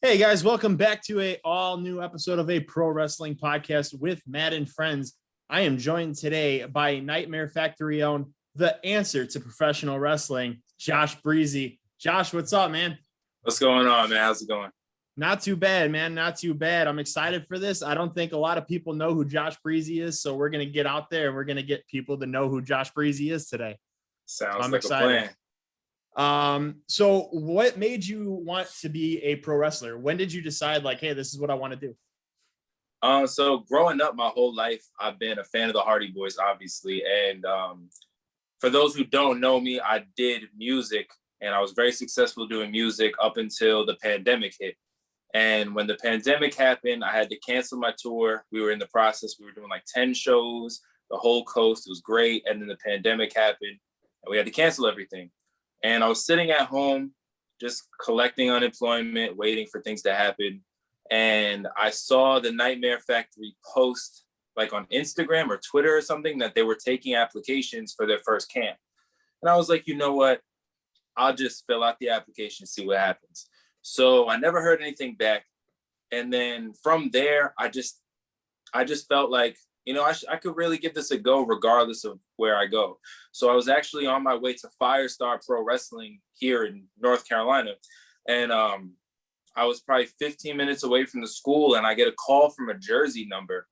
Hey guys, welcome back to a all new episode of a pro wrestling podcast with Matt and friends. I am joined today by Nightmare Factory own the answer to professional wrestling, Josh Breezzyy. Josh, what's up, man? What's going on, man? How's it going? Not too bad, man. Not too bad. I'm excited for this. I don't think a lot of people know who Josh Breezzyy is, so we're going to get out there and we're going to get people to know who Josh Breezzyy is today. Sounds like excited. A plan. So what made you want to be a pro wrestler? When did you decide like, hey, this is what I want to do? So growing up my whole life, I've been a fan of the Hardy Boys, obviously. And for those who don't know me, I did music and I was very successful doing music up until the pandemic hit. And when the pandemic happened, I had to cancel my tour. We were in the process. We were doing like 10 shows, the whole coast. It was great. And then the pandemic happened and we had to cancel everything. And I was sitting at home, just collecting unemployment, waiting for things to happen. And I saw the Nightmare Factory post, like on Instagram or Twitter or something, that they were taking applications for their first camp. And I was like, you know what? I'll just fill out the application, see what happens. So I never heard anything back. And then from there, I just felt like, you know, I could really give this a go regardless of where I go. So I was actually on my way to Firestar Pro Wrestling here in North Carolina. And I was probably 15 minutes away from the school and I get a call from a Jersey number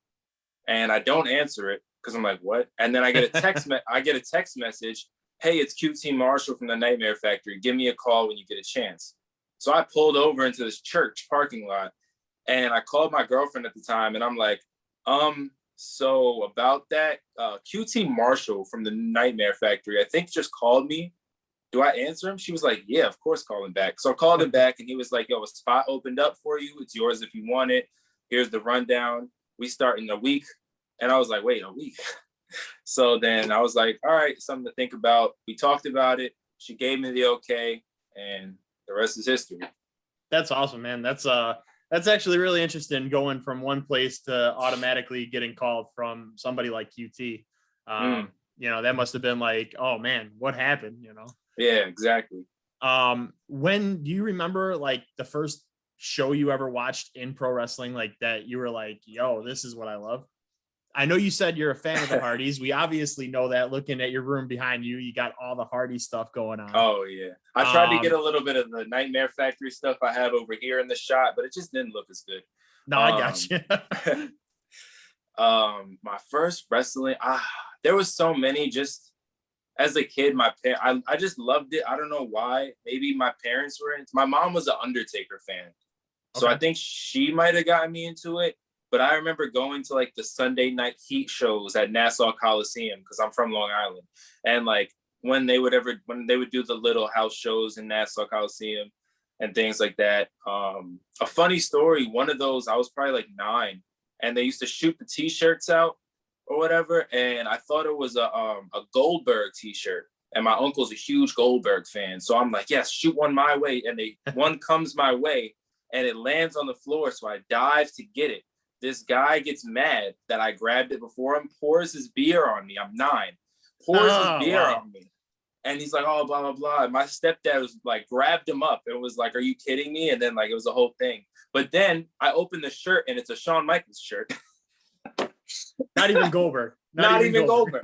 and I don't answer it because I'm like, what? And then I get a text message. Hey, it's QT Marshall from the Nightmare Factory. Give me a call when you get a chance. So I pulled over into this church parking lot and I called my girlfriend at the time and I'm like, so about that, QT Marshall from the Nightmare Factory, I think just called me. Do I answer him? She was like, yeah, of course, call him back. So I called him back and he was like, yo, a spot opened up for you. It's yours if you want it. Here's the rundown. We start in a week. And I was like, wait, a week? So then I was like, all right, something to think about. We talked about it. She gave me the okay. And the rest is history. That's awesome, man. That's actually really interesting going from one place to automatically getting called from somebody like QT. You know, that must have been like, oh man, what happened? You know? Yeah, exactly. When do you remember like the first show you ever watched in pro wrestling like that you were like, yo, this is what I love? I know you said you're a fan of the Hardys. We obviously know that looking at your room behind you, you got all the Hardy stuff going on. Oh yeah. I tried to get a little bit of the Nightmare Factory stuff I have over here in the shot, but it just didn't look as good. No, I got you. My first wrestling, there was so many. Just as a kid, I just loved it. I don't know why. Maybe my parents were my mom was an Undertaker fan. So I think she might have gotten me into it. But I remember going to like the Sunday night heat shows at Nassau Coliseum because I'm from Long Island. And like when they would do the little house shows in Nassau Coliseum and things like that. A funny story, one of those, I was probably like 9 and they used to shoot the t-shirts out or whatever. And I thought it was a Goldberg t-shirt. And my uncle's a huge Goldberg fan. So I'm like, yes, shoot one my way. And one comes my way and it lands on the floor. So I dive to get it. This guy gets mad that I grabbed it before him, pours his beer on me. I'm 9. Pours his beer on me. And he's like, oh, blah, blah, blah. And my stepdad was like, grabbed him up. It was like, are you kidding me? And then like, it was a whole thing. But then I opened the shirt and it's a Shawn Michaels shirt. Not even Goldberg. Not even Goldberg.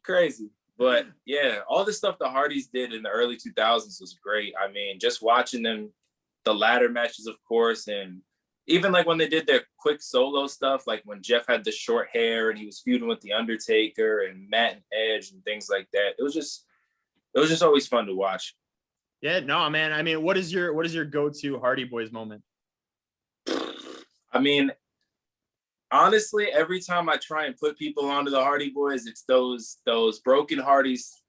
Crazy. But yeah, all the stuff the Hardys did in the early 2000s was great. I mean, just watching them, the ladder matches, of course, and even like when they did their quick solo stuff, like when Jeff had the short hair and he was feuding with the Undertaker and Matt and Edge and things like that. It was just always fun to watch. Yeah, no, man. I mean, what is your go-to Hardy Boys moment? I mean, honestly, every time I try and put people onto the Hardy Boys, it's those Broken Hardys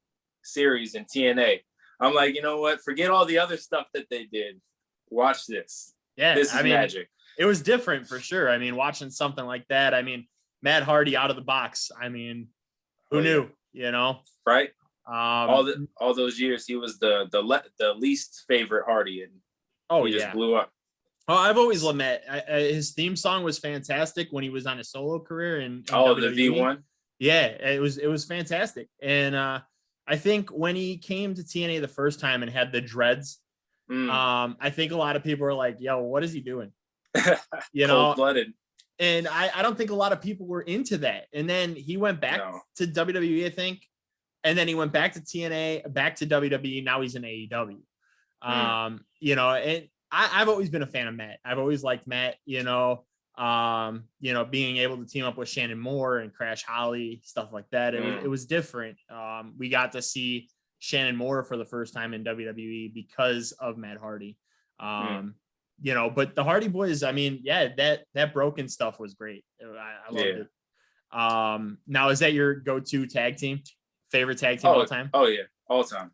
series in TNA. I'm like, you know what? Forget all the other stuff that they did. Watch this. Yeah, this is magic. It was different for sure. I mean, watching something like that, I mean, Matt Hardy out of the box. I mean, who knew, you know? Right. All those years, he was the least favorite Hardy, and he just blew up. Oh, I've always loved Matt. His theme song was fantastic when he was on his solo career. And the V1. Yeah, it was fantastic. And I think when he came to TNA the first time and had the dreads, I think a lot of people are like, yo, what is he doing? You know, Cold-blooded. and I don't think a lot of people were into that. And then he went back to WWE, I think. And then he went back to TNA, back to WWE. Now he's in AEW. You know, and I've always been a fan of Matt. I've always liked Matt, you know, being able to team up with Shannon Moore and Crash Holly, stuff like that. It was different. We got to see Shannon Moore for the first time in WWE because of Matt Hardy. You know, but the Hardy Boys, I mean, yeah, that broken stuff was great. I loved it. Now, is that your go-to tag team? Favorite tag team all time? Oh yeah, all time.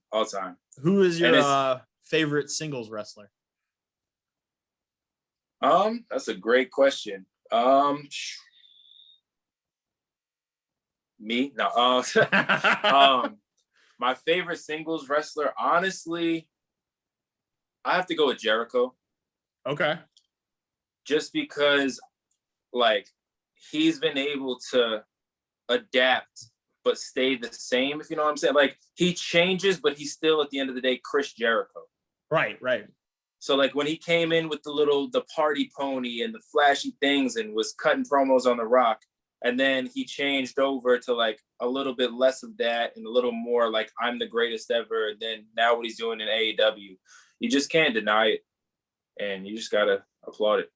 Who is your favorite singles wrestler? That's a great question. Me? No. My favorite singles wrestler, honestly, I have to go with Jericho. Okay. Just because, like, he's been able to adapt but stay the same, if you know what I'm saying. Like, he changes, but he's still, at the end of the day, Chris Jericho. Right. So, like, when he came in with the party pony and the flashy things and was cutting promos on The Rock, and then he changed over to, like, a little bit less of that and a little more, like, I'm the greatest ever. And then now what he's doing in AEW, you just can't deny it. And you just got to applaud it.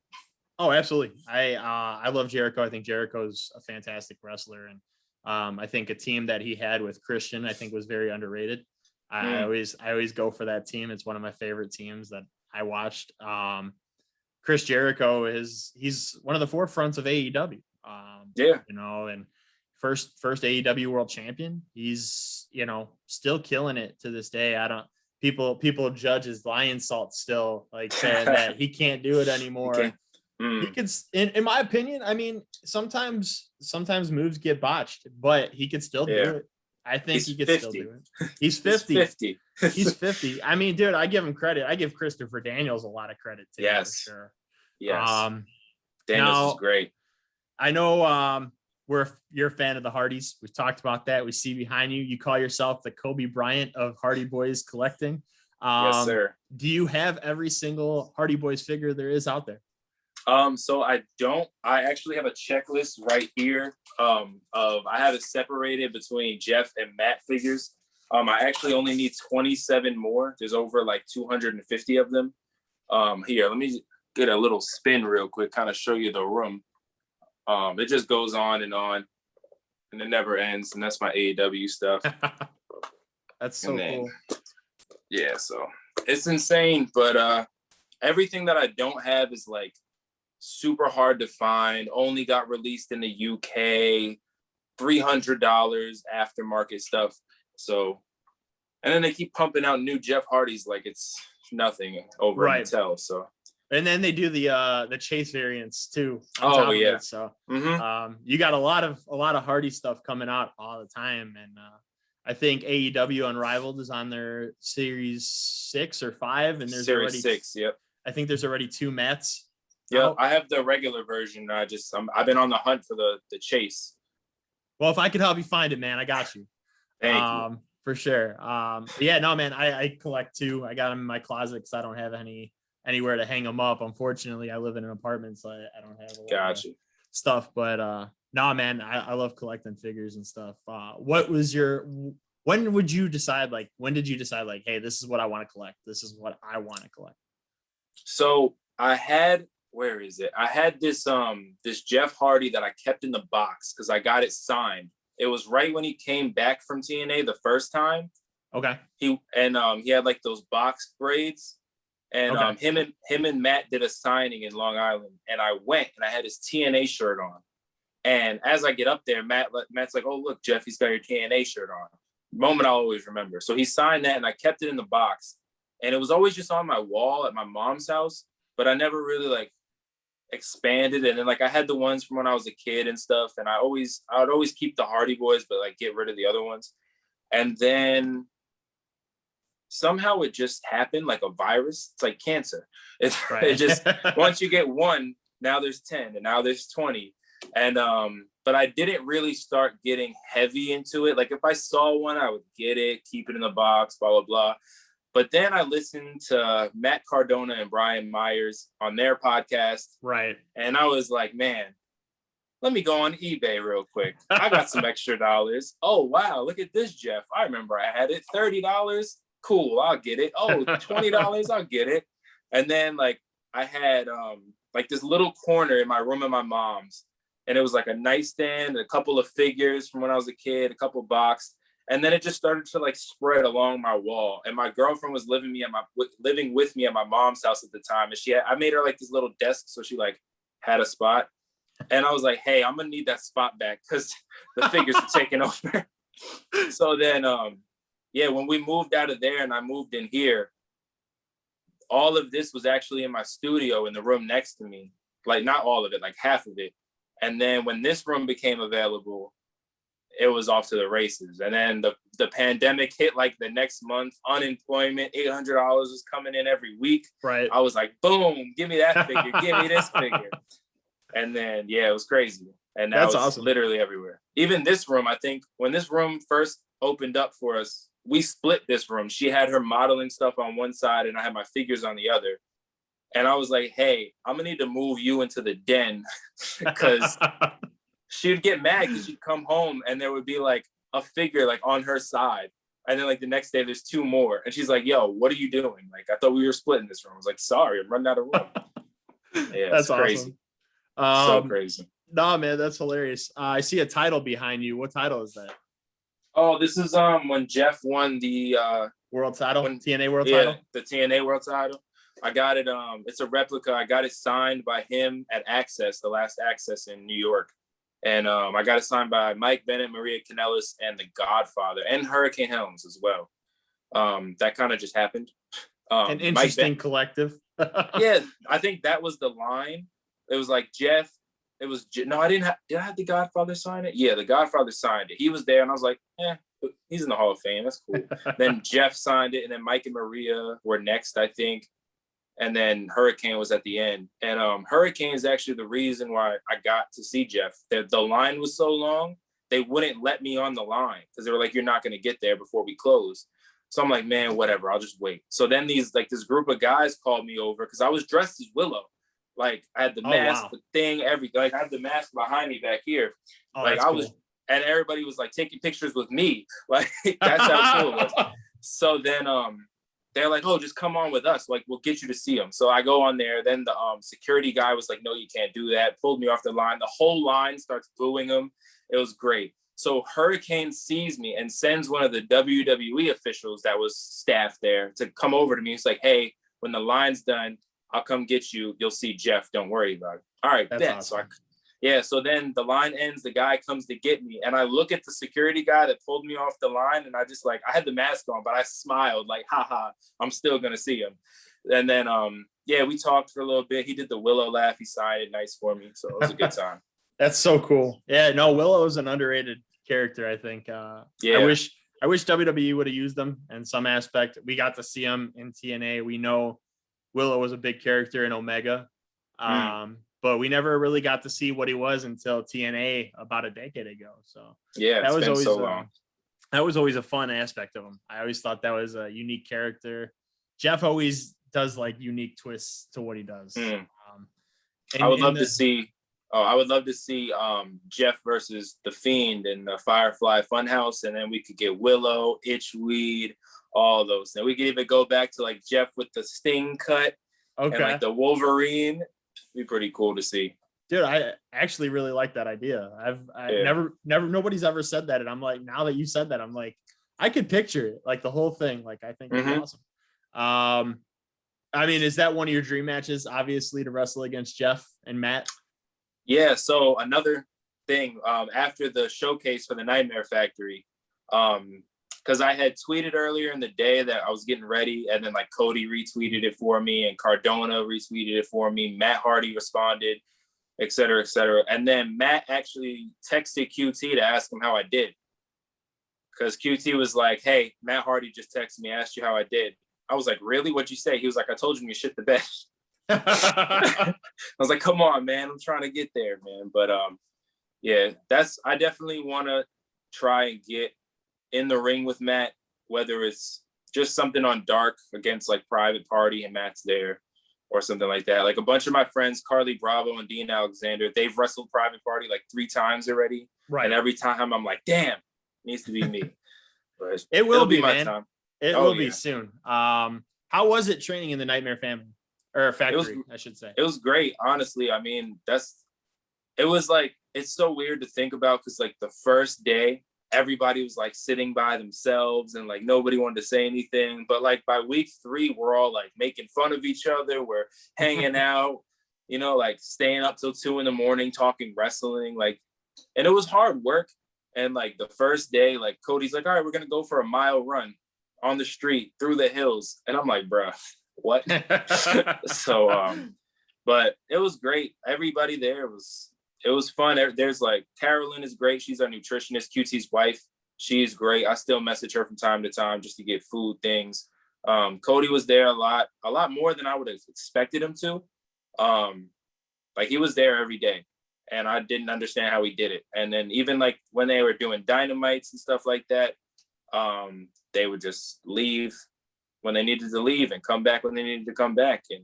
Oh, absolutely. I love Jericho. I think Jericho's a fantastic wrestler. And I think a team that he had with Christian, I think, was very underrated. I always go for that team. It's one of my favorite teams that I watched. Chris Jericho he's one of the forefronts of AEW. You know, and first AEW world champion. He's, you know, still killing it to this day. People judge his lion salt still, like, saying that he can't do it anymore. He could, in my opinion, I mean, sometimes moves get botched, but he could still do it. I think he could still do it. He's 50. He's 50. I mean, dude, I give him credit. I give Christopher Daniels a lot of credit too. For sure. Yes. Daniels is great. I know you're a fan of the Hardys. We've talked about that. We see behind you. You call yourself the Kobe Bryant of Hardy Boys collecting. Yes, sir. Do you have every single Hardy Boys figure there is out there? So I don't. I actually have a checklist right here. I have it separated between Jeff and Matt figures. I actually only need 27 more. There's over like 250 of them. Here, let me get a little spin real quick, kind of show you the room. It just goes on, and it never ends. And that's my AEW stuff. That's so cool. Yeah, so it's insane. But everything that I don't have is like super hard to find. Only got released in the UK. $300 aftermarket stuff. So, and then they keep pumping out new Jeff Hardys like it's nothing over in Mattel. So. And then they do the chase variants too. Oh yeah. So you got a lot of Hardy stuff coming out all the time, and I think AEW Unrivaled is on their series 6 or 5, and there's series already 6. Yep. I think there's already 2 Mets. Yeah, I have the regular version. I've been on the hunt for the chase. Well, if I could help you find it, man, I got you. Thank you. For sure. Yeah, no, man, I collect too. I got them in my closet because I don't have anywhere to hang them up. Unfortunately, I live in an apartment, so I don't have a lot of stuff. But no, man, I love collecting figures and stuff. When did you decide, like, hey, this is what I want to collect? This is what I want to collect. So I had this Jeff Hardy that I kept in the box because I got it signed. It was right when he came back from TNA the first time. Okay. He had like those box braids. And him and Matt did a signing in Long Island, and I went and I had his TNA shirt on. And as I get up there, Matt's like, "Oh, look, Jeff, he's got your TNA shirt on." Moment I'll always remember. So he signed that, and I kept it in the box. And it was always just on my wall at my mom's house, but I never really like expanded. And then like I had the ones from when I was a kid and stuff, and I would always keep the Hardy Boys, but like get rid of the other ones. And then somehow it just happened like a virus. It's like cancer. It just once you get one, now there's 10, and now there's 20. And but I didn't really start getting heavy into it. Like if I saw one, I would get it, keep it in the box, blah blah blah. But then I listened to Matt Cardona and Brian Myers on their podcast. Right. And I was like, man, let me go on eBay real quick. I got some extra dollars. Oh, wow. Look at this, Jeff. I remember I had it. $30. Cool. I'll get it. Oh, $20. I'll get it. And then like I had like this little corner in my room at my mom's. And it was like a nightstand, a couple of figures from when I was a kid, a couple of boxes. And then it just started to like spread along my wall. And my girlfriend was living with me at my mom's house at the time. And I made her like this little desk. So she like had a spot. And I was like, hey, I'm going to need that spot back because the figures are taking over. So then, when we moved out of there and I moved in here, all of this was actually in my studio in the room next to me. Like not all of it, like half of it. And then when this room became available, it was off to the races. And then the pandemic hit like the next month, unemployment, $800 was coming in every week. Right. I was like, boom, give me that figure, give me this figure. And then, yeah, it was crazy. And that was awesome. Literally everywhere. Even this room, I think when this room first opened up for us, we split this room. She had her modeling stuff on one side and I had my figures on the other. And I was like, hey, I'm gonna need to move you into the den because she would get mad because she'd come home and there would be like a figure like on her side. And then like the next day there's two more. And she's like, yo, what are you doing? Like, I thought we were splitting this room. I was like, sorry, I'm running out of room. Yeah, that's crazy. Awesome. So crazy. No, man, that's hilarious. I see a title behind you. What title is that? Oh, this is when Jeff won the world title, TNA world title. The TNA world title. I got it. It's a replica. I got it signed by him at Access, the last Access in New York. And I got it signed by Mike Bennett, Maria Kanellis, and The Godfather, and Hurricane Helms as well. That kind of just happened. An interesting collective. Yeah, I think that was the line. It was like Jeff. It was no, I didn't have. Did I have The Godfather sign it? Yeah, The Godfather signed it. He was there, and I was like, he's in the Hall of Fame. That's cool. Then Jeff signed it, and then Mike and Maria were next, I think. And then Hurricane was at the end. And Hurricane is actually the reason why I got to see Jeff. The line was so long, they wouldn't let me on the line because they were like, you're not going to get there before we close. So I'm like, man, whatever, I'll just wait. So then this group of guys called me over because I was dressed as Willow. Like I had the mask, the thing, everything. Like I had the mask behind me back here. Like I was, and everybody was like taking pictures with me. Like that's how cool it was. So then they're like, oh, just come on with us. Like, we'll get you to see him. So I go on there. Then the security guy was like, no, you can't do that. Pulled me off the line. The whole line starts booing him. It was great. So Hurricane sees me and sends one of the WWE officials that was staffed there to come over to me. He's like, hey, when the line's done, I'll come get you. You'll see Jeff. Don't worry about it. All right, that's awesome. So then the line ends, the guy comes to get me. And I look at the security guy that pulled me off the line. And I just I had the mask on, but I smiled like, haha, I'm still going to see him. And then, we talked for a little bit. He did the Willow laugh. He signed it nice for me. So it was a good time. That's so cool. Yeah, no, Willow is an underrated character, I think. I wish WWE would have used them in some aspect. We got to see him in TNA. We know Willow was a big character in Omega. But we never really got to see what he was until TNA about a decade ago. So that was always so long. That was always a fun aspect of him. I always thought that was a unique character. Jeff always does like unique twists to what he does. I would love to see Jeff versus The Fiend in the Firefly Funhouse, and then we could get Willow, Itchweed, all those. And we could even go back to like Jeff with the Sting cut and like the Wolverine. Be pretty cool to see. Dude, I actually really like that idea. Never nobody's ever said that. And I'm like, now that you said that, I'm like, I could picture it, like the whole thing. Like, I think it's awesome. I mean, is that one of your dream matches, obviously, to wrestle against Jeff and Matt? Yeah. So another thing, after the showcase for the Nightmare Factory, because I had tweeted earlier in the day that I was getting ready, and then like Cody retweeted it for me, and Cardona retweeted it for me. Matt Hardy responded, et cetera, et cetera. And then Matt actually texted QT to ask him how I did, because QT was like, "Hey, Matt Hardy just texted me, asked you how I did." I was like, "Really? What'd you say?" He was like, "I told you you shit the bed." I was like, "Come on, man, I'm trying to get there, man." But I definitely want to try and get in the ring with Matt, whether it's just something on Dark against like Private Party and Matt's there or something like that. Like a bunch of my friends, Carly Bravo and Dean Alexander, they've wrestled Private Party like 3 times already. Right. And every time I'm like, damn, it needs to be me. But it will be, my man. time. It will be soon. How was it training in the Nightmare Family or Factory, I should say? It was great, honestly. I mean, it was like, it's so weird to think about because like the first day, everybody was like sitting by themselves and like nobody wanted to say anything. But like by week 3, we're all like making fun of each other. We're hanging out, you know, like staying up till 2 a.m, talking wrestling. Like, and it was hard work. And like the first day, like Cody's like, all right, we're going to go for a mile run on the street through the hills. And I'm like, bruh, what? So, but it was great. Everybody there it was fun. There's like, Carolyn is great. She's our nutritionist, QT's wife. She's great. I still message her from time to time just to get food things. Cody was there a lot more than I would have expected him to. Like he was there every day and I didn't understand how he did it. And then even like when they were doing dynamites and stuff like that, they would just leave when they needed to leave and come back when they needed to come back. And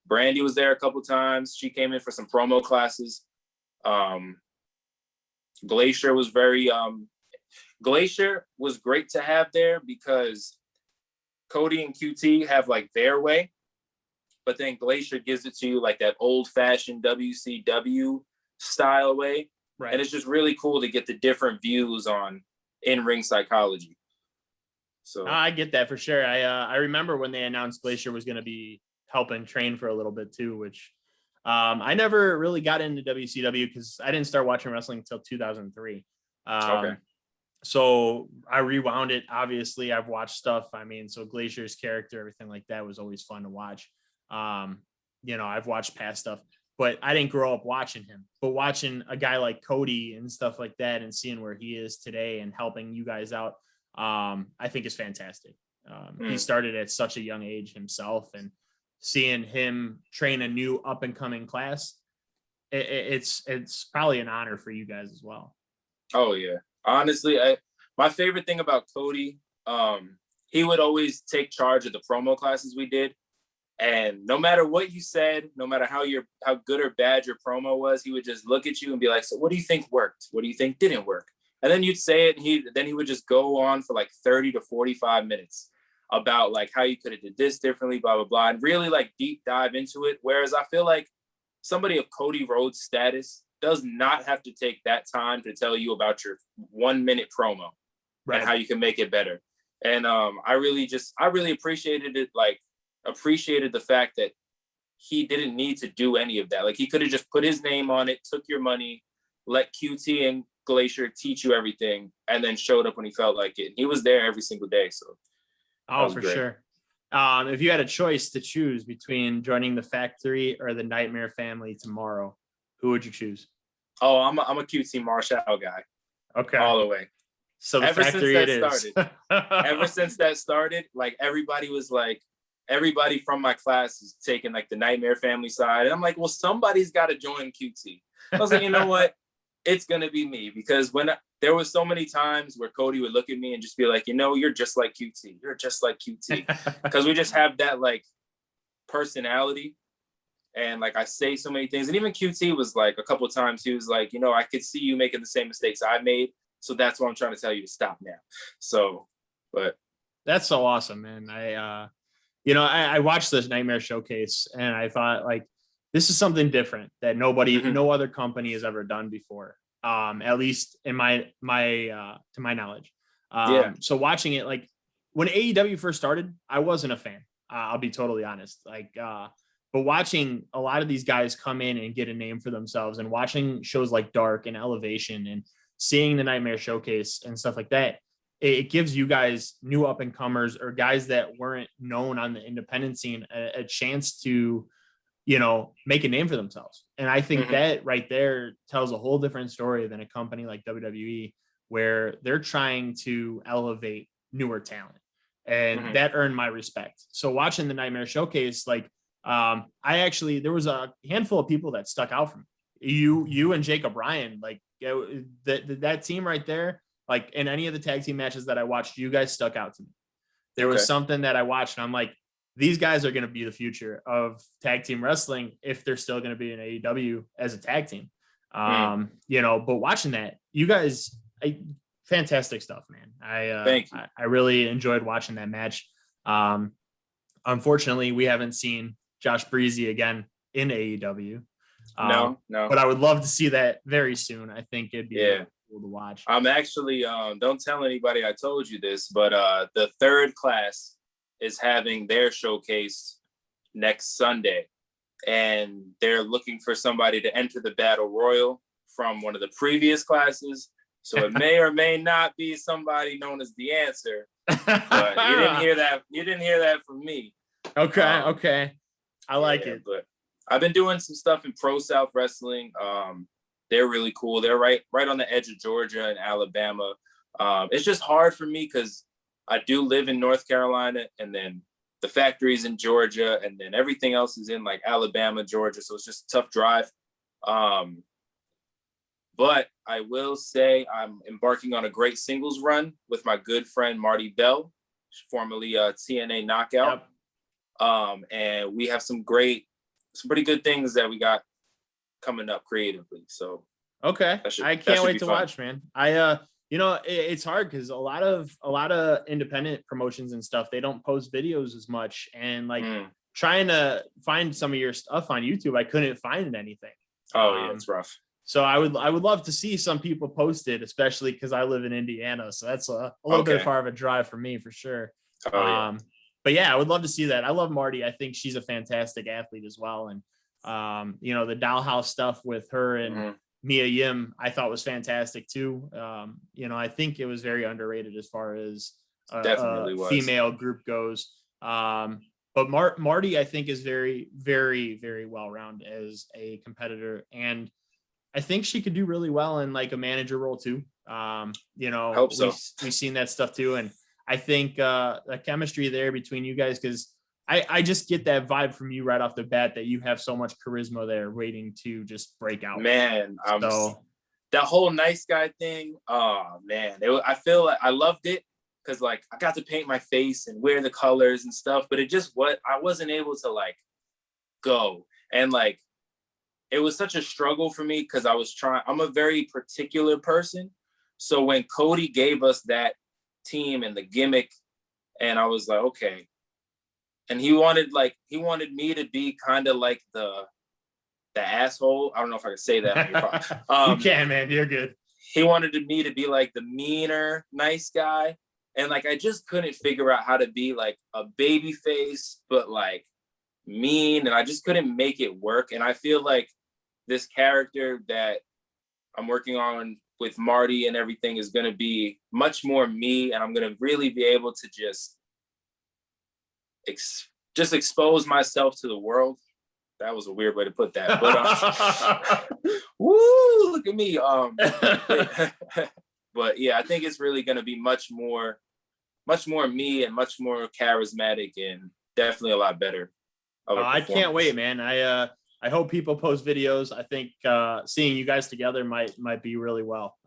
Brandy was there a couple times. She came in for some promo classes. Glacier was Glacier was great to have there because Cody and QT have like their way, but then Glacier gives it to you like that old fashioned WCW style way. Right. And it's just really cool to get the different views on in-ring psychology. So I get that for sure. I remember when they announced Glacier was going to be helping train for a little bit too, which I never really got into WCW because I didn't start watching wrestling until 2003. Okay. So I rewound it. Obviously, I've watched stuff. I mean, so Glacier's character, everything like that was always fun to watch. You know, I've watched past stuff, but I didn't grow up watching him. But watching a guy like Cody and stuff like that and seeing where he is today and helping you guys out, I think is fantastic. He started at such a young age himself, and seeing him train a new up and coming class, it's probably an honor for you guys as well. Oh yeah. Honestly, my favorite thing about Cody, he would always take charge of the promo classes we did. And no matter what you said, no matter how good or bad your promo was, he would just look at you and be like, so what do you think worked? What do you think didn't work? And then you'd say it, and then he would just go on for like 30 to 45 minutes about like how you could have did this differently, blah, blah, blah, and really like deep dive into it. Whereas I feel like somebody of Cody Rhodes' status does not have to take that time to tell you about your 1-minute promo, right, and how you can make it better. And I really appreciated it, like appreciated the fact that he didn't need to do any of that. Like he could have just put his name on it, took your money, let QT and Glacier teach you everything, and then showed up when he felt like it. And he was there every single day. So for great. Sure. If you had a choice to choose between joining the Factory or the Nightmare Family tomorrow, who would you choose? Oh, I'm a QT Marshall guy. Okay. All the way. So the Factory it is. Ever since that started, like everybody from my class is taking like the Nightmare Family side. And I'm like, well, somebody's got to join QT. I was like, you know what? It's going to be me, because there was so many times where Cody would look at me and just be like, you know, you're just like QT. You're just like QT. Because we just have that like personality. And like, I say so many things. And even QT was like, a couple of times, he was like, you know, I could see you making the same mistakes I made. So that's why I'm trying to tell you to stop now. So, but. That's so awesome, man. I watched this Nightmare Showcase and I thought like, this is something different that no other company has ever done before. At least in to my knowledge. So watching it, like when AEW first started, I wasn't a fan. I'll be totally honest. But watching a lot of these guys come in and get a name for themselves, and watching shows like Dark and Elevation and seeing the Nightmare Showcase and stuff like that, it gives you guys new up and comers or guys that weren't known on the independent scene a chance to, you know, make a name for themselves. And I think that right there tells a whole different story than a company like WWE, where they're trying to elevate newer talent. And that earned my respect. So watching the Nightmare Showcase, like, there was a handful of people that stuck out from me. You and Jacob Ryan, like that team right there, like in any of the tag team matches that I watched, you guys stuck out to me. there was something that I watched and I'm like, these guys are going to be the future of tag team wrestling if they're still going to be in AEW as a tag team. You know, but watching that, you guys, fantastic stuff, man. Thank you. I really enjoyed watching that match. Unfortunately, we haven't seen Josh Breezzyy again in AEW. No. But I would love to see that very soon. I think it'd be really cool to watch. I'm actually, don't tell anybody I told you this, but the third class is having their showcase next Sunday. And they're looking for somebody to enter the Battle Royal from one of the previous classes. So it may or may not be somebody known as the answer. But you didn't hear that. You didn't hear that from me. Okay. I like it. But I've been doing some stuff in Pro South Wrestling. They're really cool. They're right on the edge of Georgia and Alabama. It's just hard for me because I do live in North Carolina, and then the factory's in Georgia, and then everything else is in like Alabama, Georgia. So it's just a tough drive. But I will say I'm embarking on a great singles run with my good friend Marty Bell, formerly TNA Knockout. Yep. And we have some pretty good things that we got coming up creatively. So okay, I can't wait to watch, man. You know, it's hard because a lot of independent promotions and stuff, they don't post videos as much, and like trying to find some of your stuff on YouTube, I couldn't find anything. Oh yeah, it's rough. So I would love to see some people post it, especially because I live in Indiana, so that's a little bit far of a drive for me for sure. But yeah, I would love to see that. I love Marty. I think she's a fantastic athlete as well, and you know, the Dollhouse stuff with her and Mia Yim, I thought was fantastic too. You know, I think it was very underrated as far as definitely a female group goes. But Marty, I think, is very, very, very well-rounded as a competitor, and I think she could do really well in like a manager role too. You know, hope so. We've seen that stuff too, and I think the chemistry there between you guys, because I just get that vibe from you right off the bat that you have so much charisma there waiting to just break out. Man, that whole nice guy thing, oh man, I feel like I loved it because like I got to paint my face and wear the colors and stuff, but I wasn't able to like go. And like it was such a struggle for me because I'm a very particular person. So when Cody gave us that team and the gimmick, and I was like, okay. And he wanted me to be kind of like the asshole. I don't know if I can say that. You can, man. You're good. He wanted me to be like the meaner, nice guy. And like, I just couldn't figure out how to be like a baby face, but like mean. And I just couldn't make it work. And I feel like this character that I'm working on with Marty and everything is going to be much more me. And I'm going to really be able to just expose myself to the world. That was a weird way to put that, but woo, look at me. But yeah, I think it's really going to be much more me and much more charismatic and definitely a lot better. I can't wait, man. I hope people post videos. I think seeing you guys together might be really well.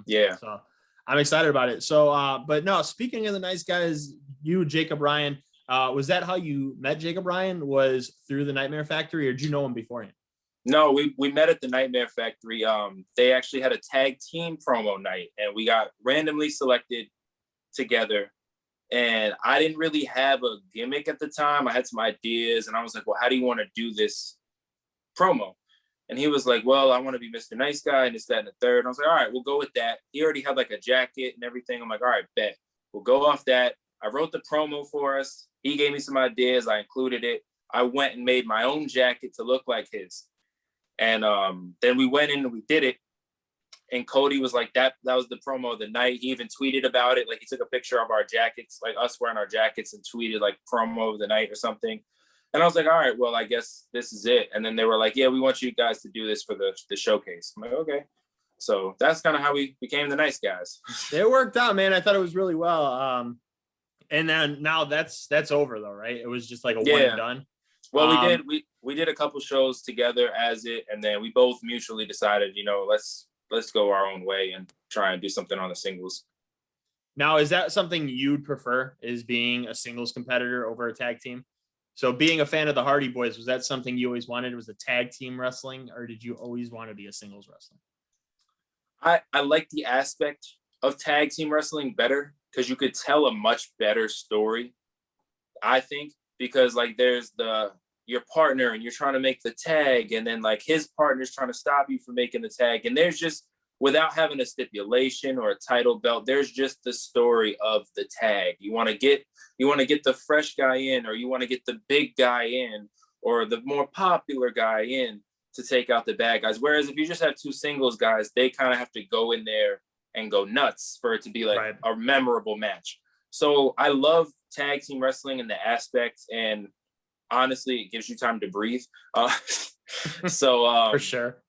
Yeah. So I'm excited about it. So, but no, speaking of the nice guys, you, Jacob Ryan, was that how you met Jacob Ryan? Was through the Nightmare Factory, or did you know him beforehand? No, we met at the Nightmare Factory. They actually had a tag team promo night, and we got randomly selected together. And I didn't really have a gimmick at the time. I had some ideas, and I was like, well, how do you want to do this promo? And he was like, well, I want to be Mr. Nice Guy, and this, that, and the third. And I was like, all right, we'll go with that. He already had like a jacket and everything. I'm like, all right, bet. We'll go off that. I wrote the promo for us. He gave me some ideas. I included it. I went and made my own jacket to look like his. And then we went in and we did it. And Cody was like, that was the promo of the night. He even tweeted about it. Like, he took a picture of our jackets, like us wearing our jackets, and tweeted like promo of the night or something. And I was like, all right, well, I guess this is it. And then they were like, yeah, we want you guys to do this for the showcase. I'm like, okay. So that's kind of how we became the Nice Guys. It worked out, man. I thought it was really well. And then now that's over though, right? It was just like a one and done. Well, we did a couple shows together as it, and then we both mutually decided, let's go our own way and try and do something on the singles. Now, is that something you'd prefer, is being a singles competitor over a tag team? So being a fan of the Hardy Boys, was that something you always wanted? Was a tag team wrestling, or did you always want to be a singles wrestling? I like the aspect of tag team wrestling better because you could tell a much better story, I think, because like there's your partner and you're trying to make the tag, and then like his partner's trying to stop you from making the tag, and there's just, without having a stipulation or a title belt, there's just the story of the tag. You want to get the fresh guy in, or you want to get the big guy in, or the more popular guy in to take out the bad guys. Whereas if you just have two singles guys, they kind of have to go in there and go nuts for it to be like a memorable match. So I love tag team wrestling and the aspects, and honestly, it gives you time to breathe. For sure.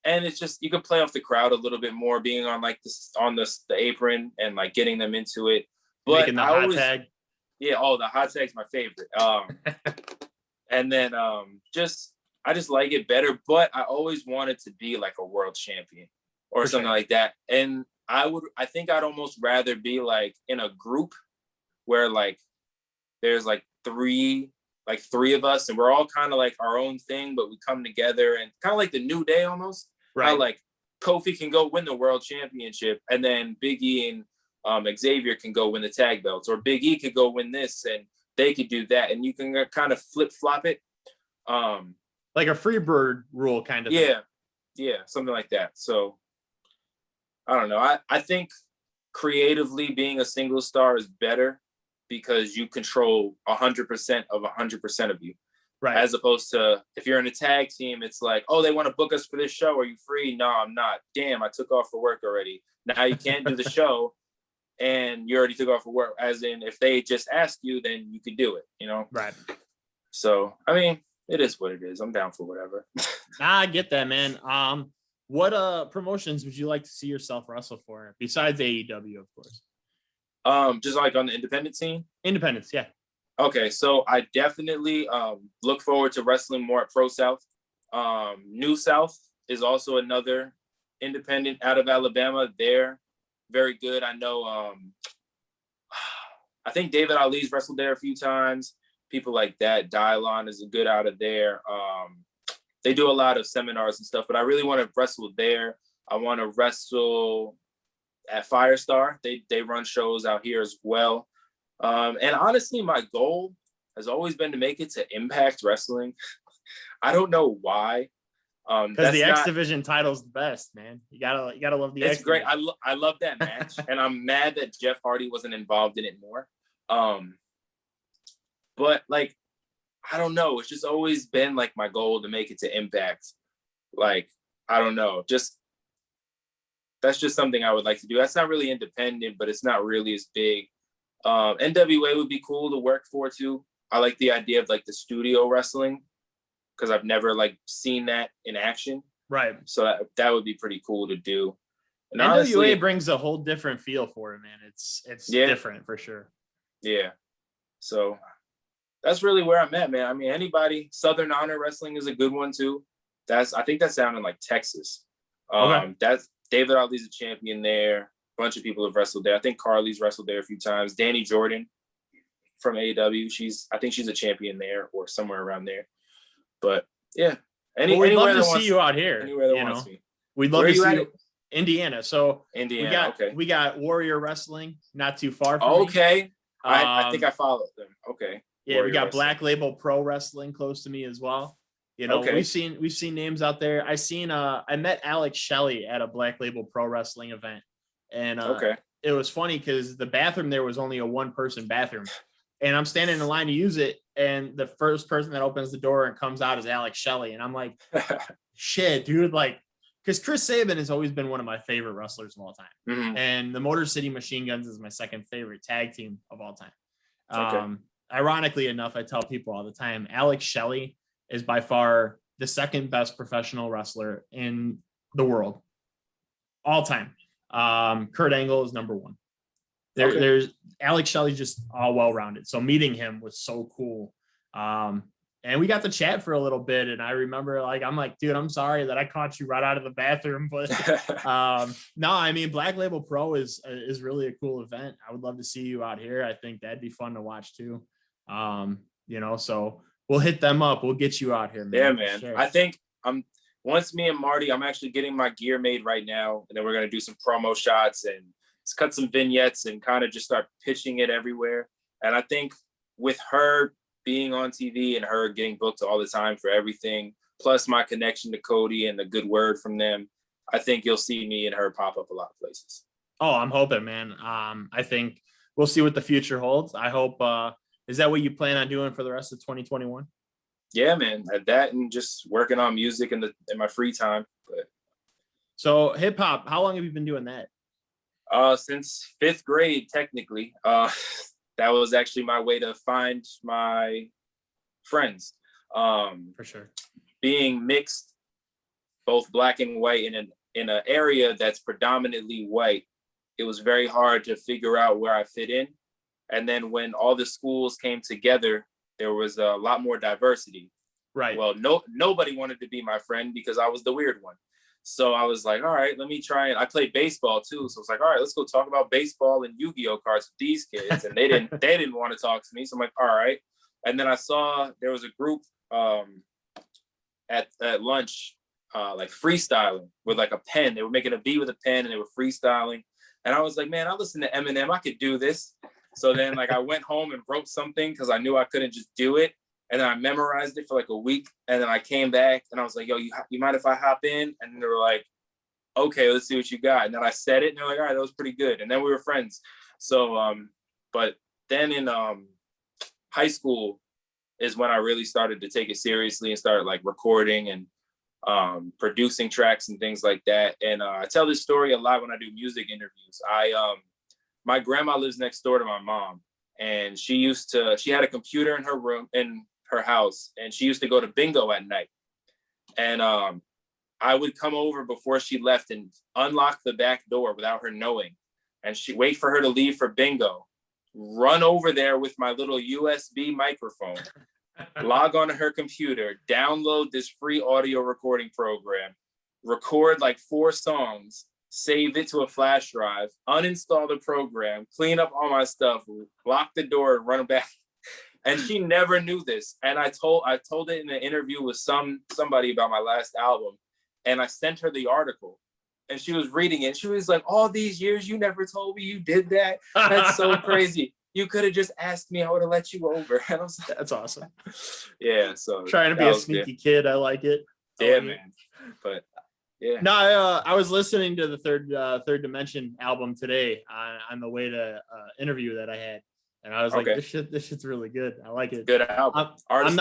And it's just, you can play off the crowd a little bit more, being on like this, on the apron, and like getting them into it. But making the hot tag. Yeah, the hot tag's my favorite. And then I just like it better. But I always wanted to be like a world champion or something like that. And I think I'd almost rather be like in a group where like there's like three of us, and we're all kind of like our own thing, but we come together, and kind of like the New Day almost. Right. How like Kofi can go win the world championship, and then Big E and Xavier can go win the tag belts, or Big E could go win this, and they could do that, and you can kind of flip flop it. Like a free bird rule kind of thing. Yeah, something like that. So I don't know. I think creatively being a single star is better because you control 100% of 100% of you. Right. As opposed to if you're in a tag team, it's like, oh, they want to book us for this show. Are you free? No, I'm not. Damn, I took off for work already. Now you can't do the show, and you already took off for work. As in, if they just ask you, then you could do it, you know? Right. So, I mean, it is what it is. I'm down for whatever. I get that, man. What promotions would you like to see yourself wrestle for besides AEW, of course? Just like on the independent scene? Independence, yeah. Okay, so I definitely look forward to wrestling more at Pro South. New South is also another independent out of Alabama. They're very good. I know, I think David Ali's wrestled there a few times. People like that. Dylon is a good out of there. They do a lot of seminars and stuff, but I really want to wrestle there. I want to wrestle at Firestar. They run shows out here as well. And honestly, my goal has always been to make it to Impact Wrestling. I don't know why. Because the X Division title's the best, man. You gotta love the X. It's great. I love that match, and I'm mad that Jeff Hardy wasn't involved in it more. But like, I don't know. It's just always been like my goal to make it to Impact. Like, I don't know. That's just something I would like to do. That's not really independent, but it's not really as big. NWA would be cool to work for too. I like the idea of like the studio wrestling because I've never like seen that in action. Right. So that would be pretty cool to do. And NWA honestly, brings a whole different feel for it, man. It's different for sure. Yeah. So that's really where I'm at, man. I mean, anybody. Southern Honor Wrestling is a good one too. I think that's down in like Texas. That's David Ali's a champion there. A bunch of people have wrestled there. I think Carly's wrestled there a few times. Danny Jordan from AEW. I think she's a champion there or somewhere around there. But yeah, we'd love to see you out here. Anywhere that wants me. We'd love to see you. Indiana. So Indiana. We got Warrior Wrestling, not too far from me. I think I followed them. Okay. Yeah, Warrior we got Wrestling. Black Label Pro Wrestling close to me as well. You know, we've seen names out there. I met Alex Shelley at a Black Label Pro Wrestling event, and it was funny because the bathroom there was only a one-person bathroom, and I'm standing in line to use it, and the first person that opens the door and comes out is Alex Shelley, and I'm like, shit, dude, like, because Chris Sabin has always been one of my favorite wrestlers of all time, and the Motor City Machine Guns is my second favorite tag team of all time. Ironically enough, I tell people all the time, Alex Shelley is by far the second best professional wrestler in the world all time. Kurt Angle is number one. There's Alex Shelley, just all well-rounded. So meeting him was so cool. And and we got to chat for a little bit. And I remember like, I'm like, dude, I'm sorry that I caught you right out of the bathroom, but no, I mean, Black Label Pro is really a cool event. I would love to see you out here. I think that'd be fun to watch too. You know, so we'll hit them up. We'll get you out here, man. Yeah, man. Sure. I think once me and Marty, I'm actually getting my gear made right now, and then we're gonna do some promo shots and cut some vignettes and kind of just start pitching it everywhere. And I think with her being on TV and her getting booked all the time for everything, plus my connection to Cody and the good word from them, I think you'll see me and her pop up a lot of places. Oh, I'm hoping, man. I think we'll see what the future holds. I hope, is that what you plan on doing for the rest of 2021? Yeah, man, at that and just working on music in my free time. But so hip hop, how long have you been doing that? Since 5th grade, technically. That was actually my way to find my friends. For sure. Being mixed, both black and white in an area that's predominantly white, it was very hard to figure out where I fit in. And then when all the schools came together, there was a lot more diversity. Right. Well, nobody wanted to be my friend because I was the weird one. So I was like, all right, let me try it. I played baseball too. So I was like, all right, let's go talk about baseball and Yu-Gi-Oh cards with these kids. And they didn't want to talk to me. So I'm like, all right. And then I saw there was a group at lunch, like freestyling with like a pen. They were making a beat with a pen and they were freestyling. And I was like, man, I listen to Eminem. I could do this. So then like I went home and wrote something because I knew I couldn't just do it. And then I memorized it for like a week. And then I came back and I was like, yo, you mind if I hop in? And they were like, okay, let's see what you got. And then I said it and they're like, all right, that was pretty good. And then we were friends. So, but then in high school is when I really started to take it seriously and started like recording and producing tracks and things like that. And I tell this story a lot when I do music interviews. My grandma lives next door to my mom. And she had a computer in her room, in her house, and she used to go to bingo at night. And I would come over before she left and unlock the back door without her knowing. And she'd wait for her to leave for bingo, run over there with my little USB microphone, log onto her computer, download this free audio recording program, record like 4 songs, save it to a flash drive, uninstall the program, clean up all my stuff, lock the door, run back. And she never knew this. And I told it in an interview with somebody about my last album. And I sent her the article. And she was reading it. She was like, all these years, you never told me you did that? That's so crazy. You could have just asked me, I would have let you over. And I was like, that's awesome. Yeah. So trying to be a sneaky kid. I like it. Yeah, man. But yeah. No, I was listening to the Third Dimension album today on the way to interview that I had. And I was like, this shit's really good. I like it. Good album. I'm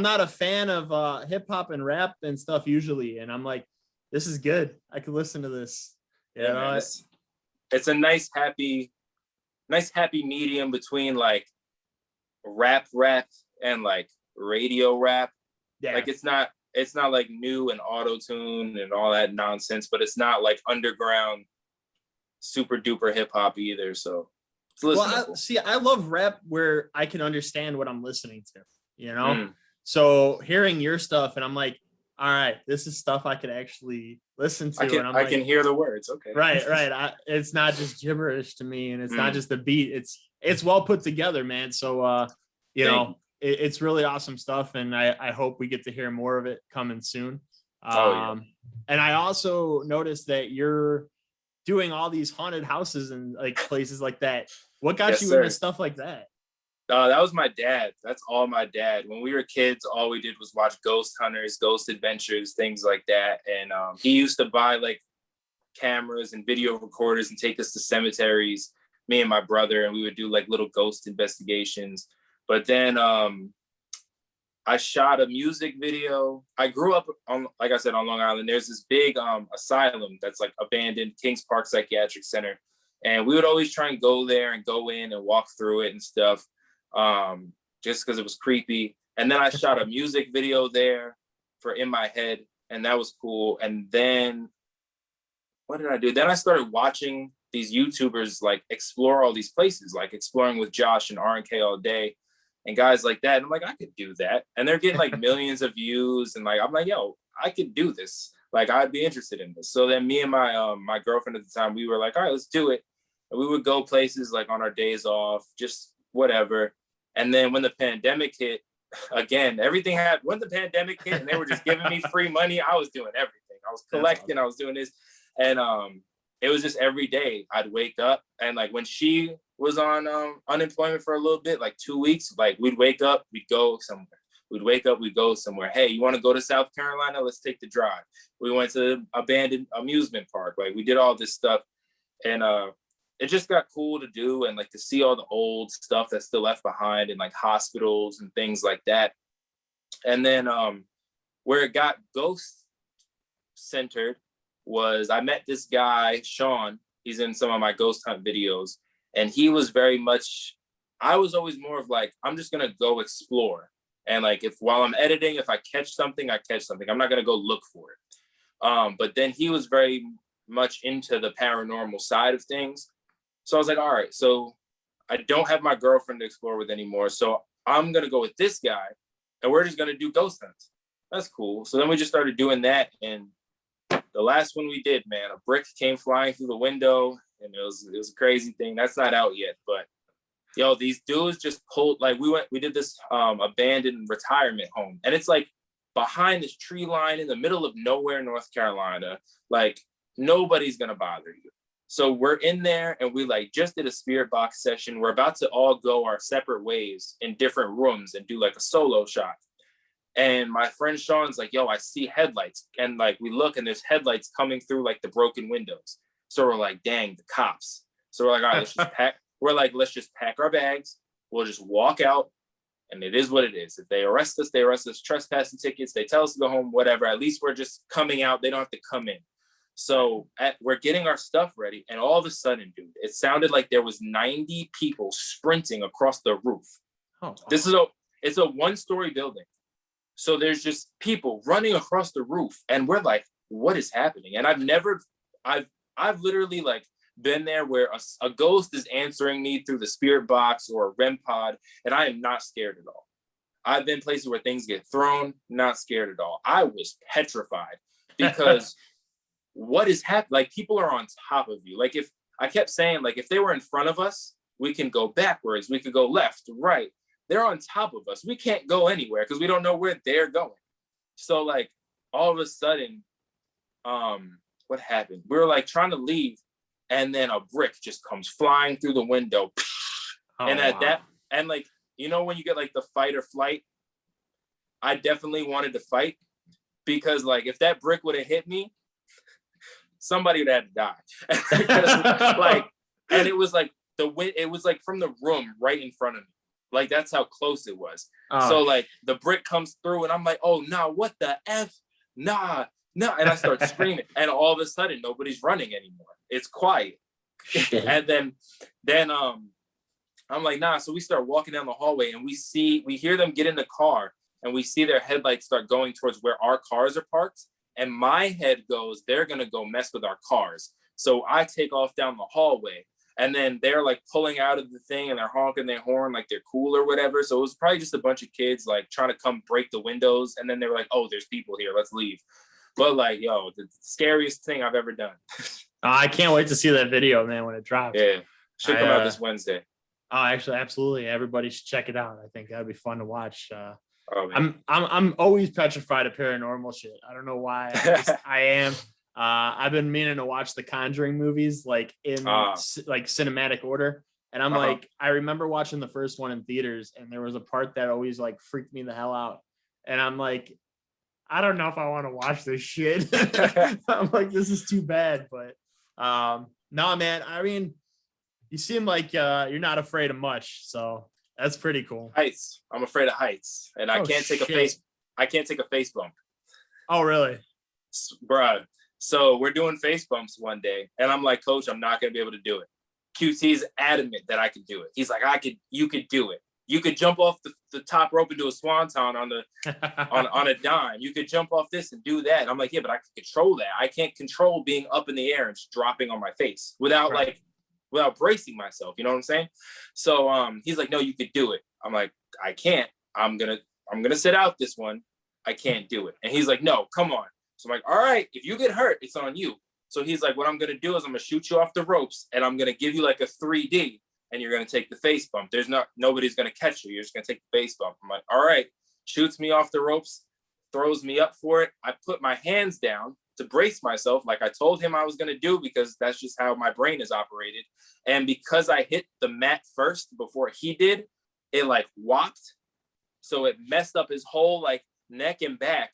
not a fan of hip hop and rap and stuff usually. And I'm like, this is good. I could listen to this. Yeah, man, it's a nice happy medium between like rap and like radio rap. Yeah. Like it's not like new and auto-tune and all that nonsense, but it's not like underground super duper hip hop either. So it's listenable. I love rap where I can understand what I'm listening to, you know? So hearing your stuff and I'm like, all right, this is stuff I could actually listen to. I can hear the words. Okay. Right. It's not just gibberish to me, and it's not just the beat. It's well put together, man. So, it's really awesome stuff. And I hope we get to hear more of it coming soon. And I also noticed that you're doing all these haunted houses and like places like that. What got you into stuff like that? That was my dad. That's all my dad. When we were kids, all we did was watch Ghost Hunters, Ghost Adventures, things like that. And he used to buy like cameras and video recorders and take us to cemeteries, me and my brother, and we would do like little ghost investigations. But then I shot a music video. I grew up on, like I said, on Long Island. There's this big asylum that's like abandoned, Kings Park Psychiatric Center. And we would always try and go there and go in and walk through it and stuff. Just because it was creepy. And then I shot a music video there for In My Head, and that was cool. And then what did I do? Then I started watching these YouTubers like explore all these places, like Exploring with Josh and RNK All Day. and guys like that. And I'm like, I could do that. And they're getting like millions of views. And like, I'm like, yo, I could do this. Like, I'd be interested in this. So then me and my girlfriend at the time, we were like, all right, let's do it. And we would go places like on our days off, just whatever. And then when the pandemic hit, again, everything happened. When the pandemic hit and they were just giving me free money, I was doing everything. I was collecting, I was doing this. And it was just every day I'd wake up, and like when she was on unemployment for a little bit, like 2 weeks, like we'd wake up, we'd go somewhere. We'd wake up, we'd go somewhere. Hey, you want to go to South Carolina? Let's take the drive. We went to the abandoned amusement park. Like we did all this stuff. And it just got cool to do, and like to see all the old stuff that's still left behind in like hospitals and things like that. And then where it got ghost centered was I met this guy, Sean. He's in some of my ghost hunt videos. And he was very much, I was always more of like, I'm just going to go explore. And like, if while I'm editing, if I catch something, I catch something. I'm not going to go look for it. But then he was very much into the paranormal side of things. So I was like, all right, so I don't have my girlfriend to explore with anymore. So I'm going to go with this guy, and we're just going to do ghost hunts. That's cool. So then we just started doing that. And the last one we did, man, a brick came flying through the window, and it was a crazy thing. That's not out yet, but yo, these dudes just pulled, like we did this abandoned retirement home, and it's like behind this tree line in the middle of nowhere, North Carolina. Like nobody's going to bother you. So we're in there, and we like just did a spirit box session. We're about to all go our separate ways in different rooms and do like a solo shot. And my friend Sean's like, yo, I see headlights. And like, we look, and there's headlights coming through like the broken windows. So we're like, dang, the cops. So we're like, all right, let's just pack. We're like, let's just pack our bags. We'll just walk out, and it is what it is. If they arrest us, they arrest us, trespassing tickets, they tell us to go home, whatever. At least we're just coming out. They don't have to come in. So we're getting our stuff ready, and all of a sudden, dude, it sounded like there was 90 people sprinting across the roof. Oh, wow. It's a one-story building. So there's just people running across the roof, and we're like, what is happening? And I've literally like been there where a ghost is answering me through the spirit box or a REM pod, and I am not scared at all. I've been places where things get thrown, not scared at all. I was petrified because what is happening? Like, people are on top of you. Like, if I kept saying, like, if they were in front of us, we can go backwards, we could go left, right. They're on top of us. We can't go anywhere because we don't know where they're going. So like all of a sudden, what happened? We were like trying to leave, and then a brick just comes flying through the window. Oh, and at that, and like, you know, when you get like the fight or flight, I definitely wanted to fight, because like if that brick would have hit me, somebody would have to die. Because, like, and it was like it was like from the room right in front of me. Like, that's how close it was. Oh. So like the brick comes through, and I'm like, oh, nah, what the F? Nah. And I start screaming, and all of a sudden nobody's running anymore. It's quiet. And then I'm like, nah. So we start walking down the hallway, and we hear them get in the car, and we see their headlights start going towards where our cars are parked. And my head goes, they're going to go mess with our cars. So I take off down the hallway, and then they're like pulling out of the thing, and they're honking their horn like they're cool or whatever. So it was probably just a bunch of kids like trying to come break the windows. And then they were like, oh, there's people here, let's leave. But like, yo, the scariest thing I've ever done. I can't wait to see that video, man, when it drops. Yeah, should come out this Wednesday. Oh, actually, absolutely. Everybody should check it out. I think that'd be fun to watch. I'm always petrified of paranormal shit. I don't know why. I am. I've been meaning to watch the Conjuring movies like in like cinematic order. And I'm like, I remember watching the first one in theaters, and there was a part that always like freaked me the hell out. And I'm like, I don't know if I want to watch this shit. I'm like, this is too bad. But no, man, I mean, you seem like you're not afraid of much. So that's pretty cool. Heights. I'm afraid of heights. And I can't take a face bump. Oh, really? Bruh. So we're doing face bumps one day, and I'm like, Coach, I'm not going to be able to do it. QT's adamant that I could do it. He's like, you could do it. You could jump off the top rope and do a swanton on a dime. You could jump off this and do that. And I'm like, yeah, but I can control that. I can't control being up in the air and just dropping on my face without bracing myself. You know what I'm saying? So he's like, no, you could do it. I'm like, I can't. I'm gonna sit out this one. I can't do it. And he's like, no, come on. So I'm like, all right, if you get hurt, it's on you. So he's like, what I'm gonna do is I'm gonna shoot you off the ropes and I'm gonna give you like a 3D and you're gonna take the face bump. Nobody's gonna catch you. You're just gonna take the face bump. I'm like, all right. Shoots me off the ropes, throws me up for it. I put my hands down to brace myself like I told him I was gonna do, because that's just how my brain is operated. And because I hit the mat first before he did, it like whopped. So it messed up his whole like neck and back.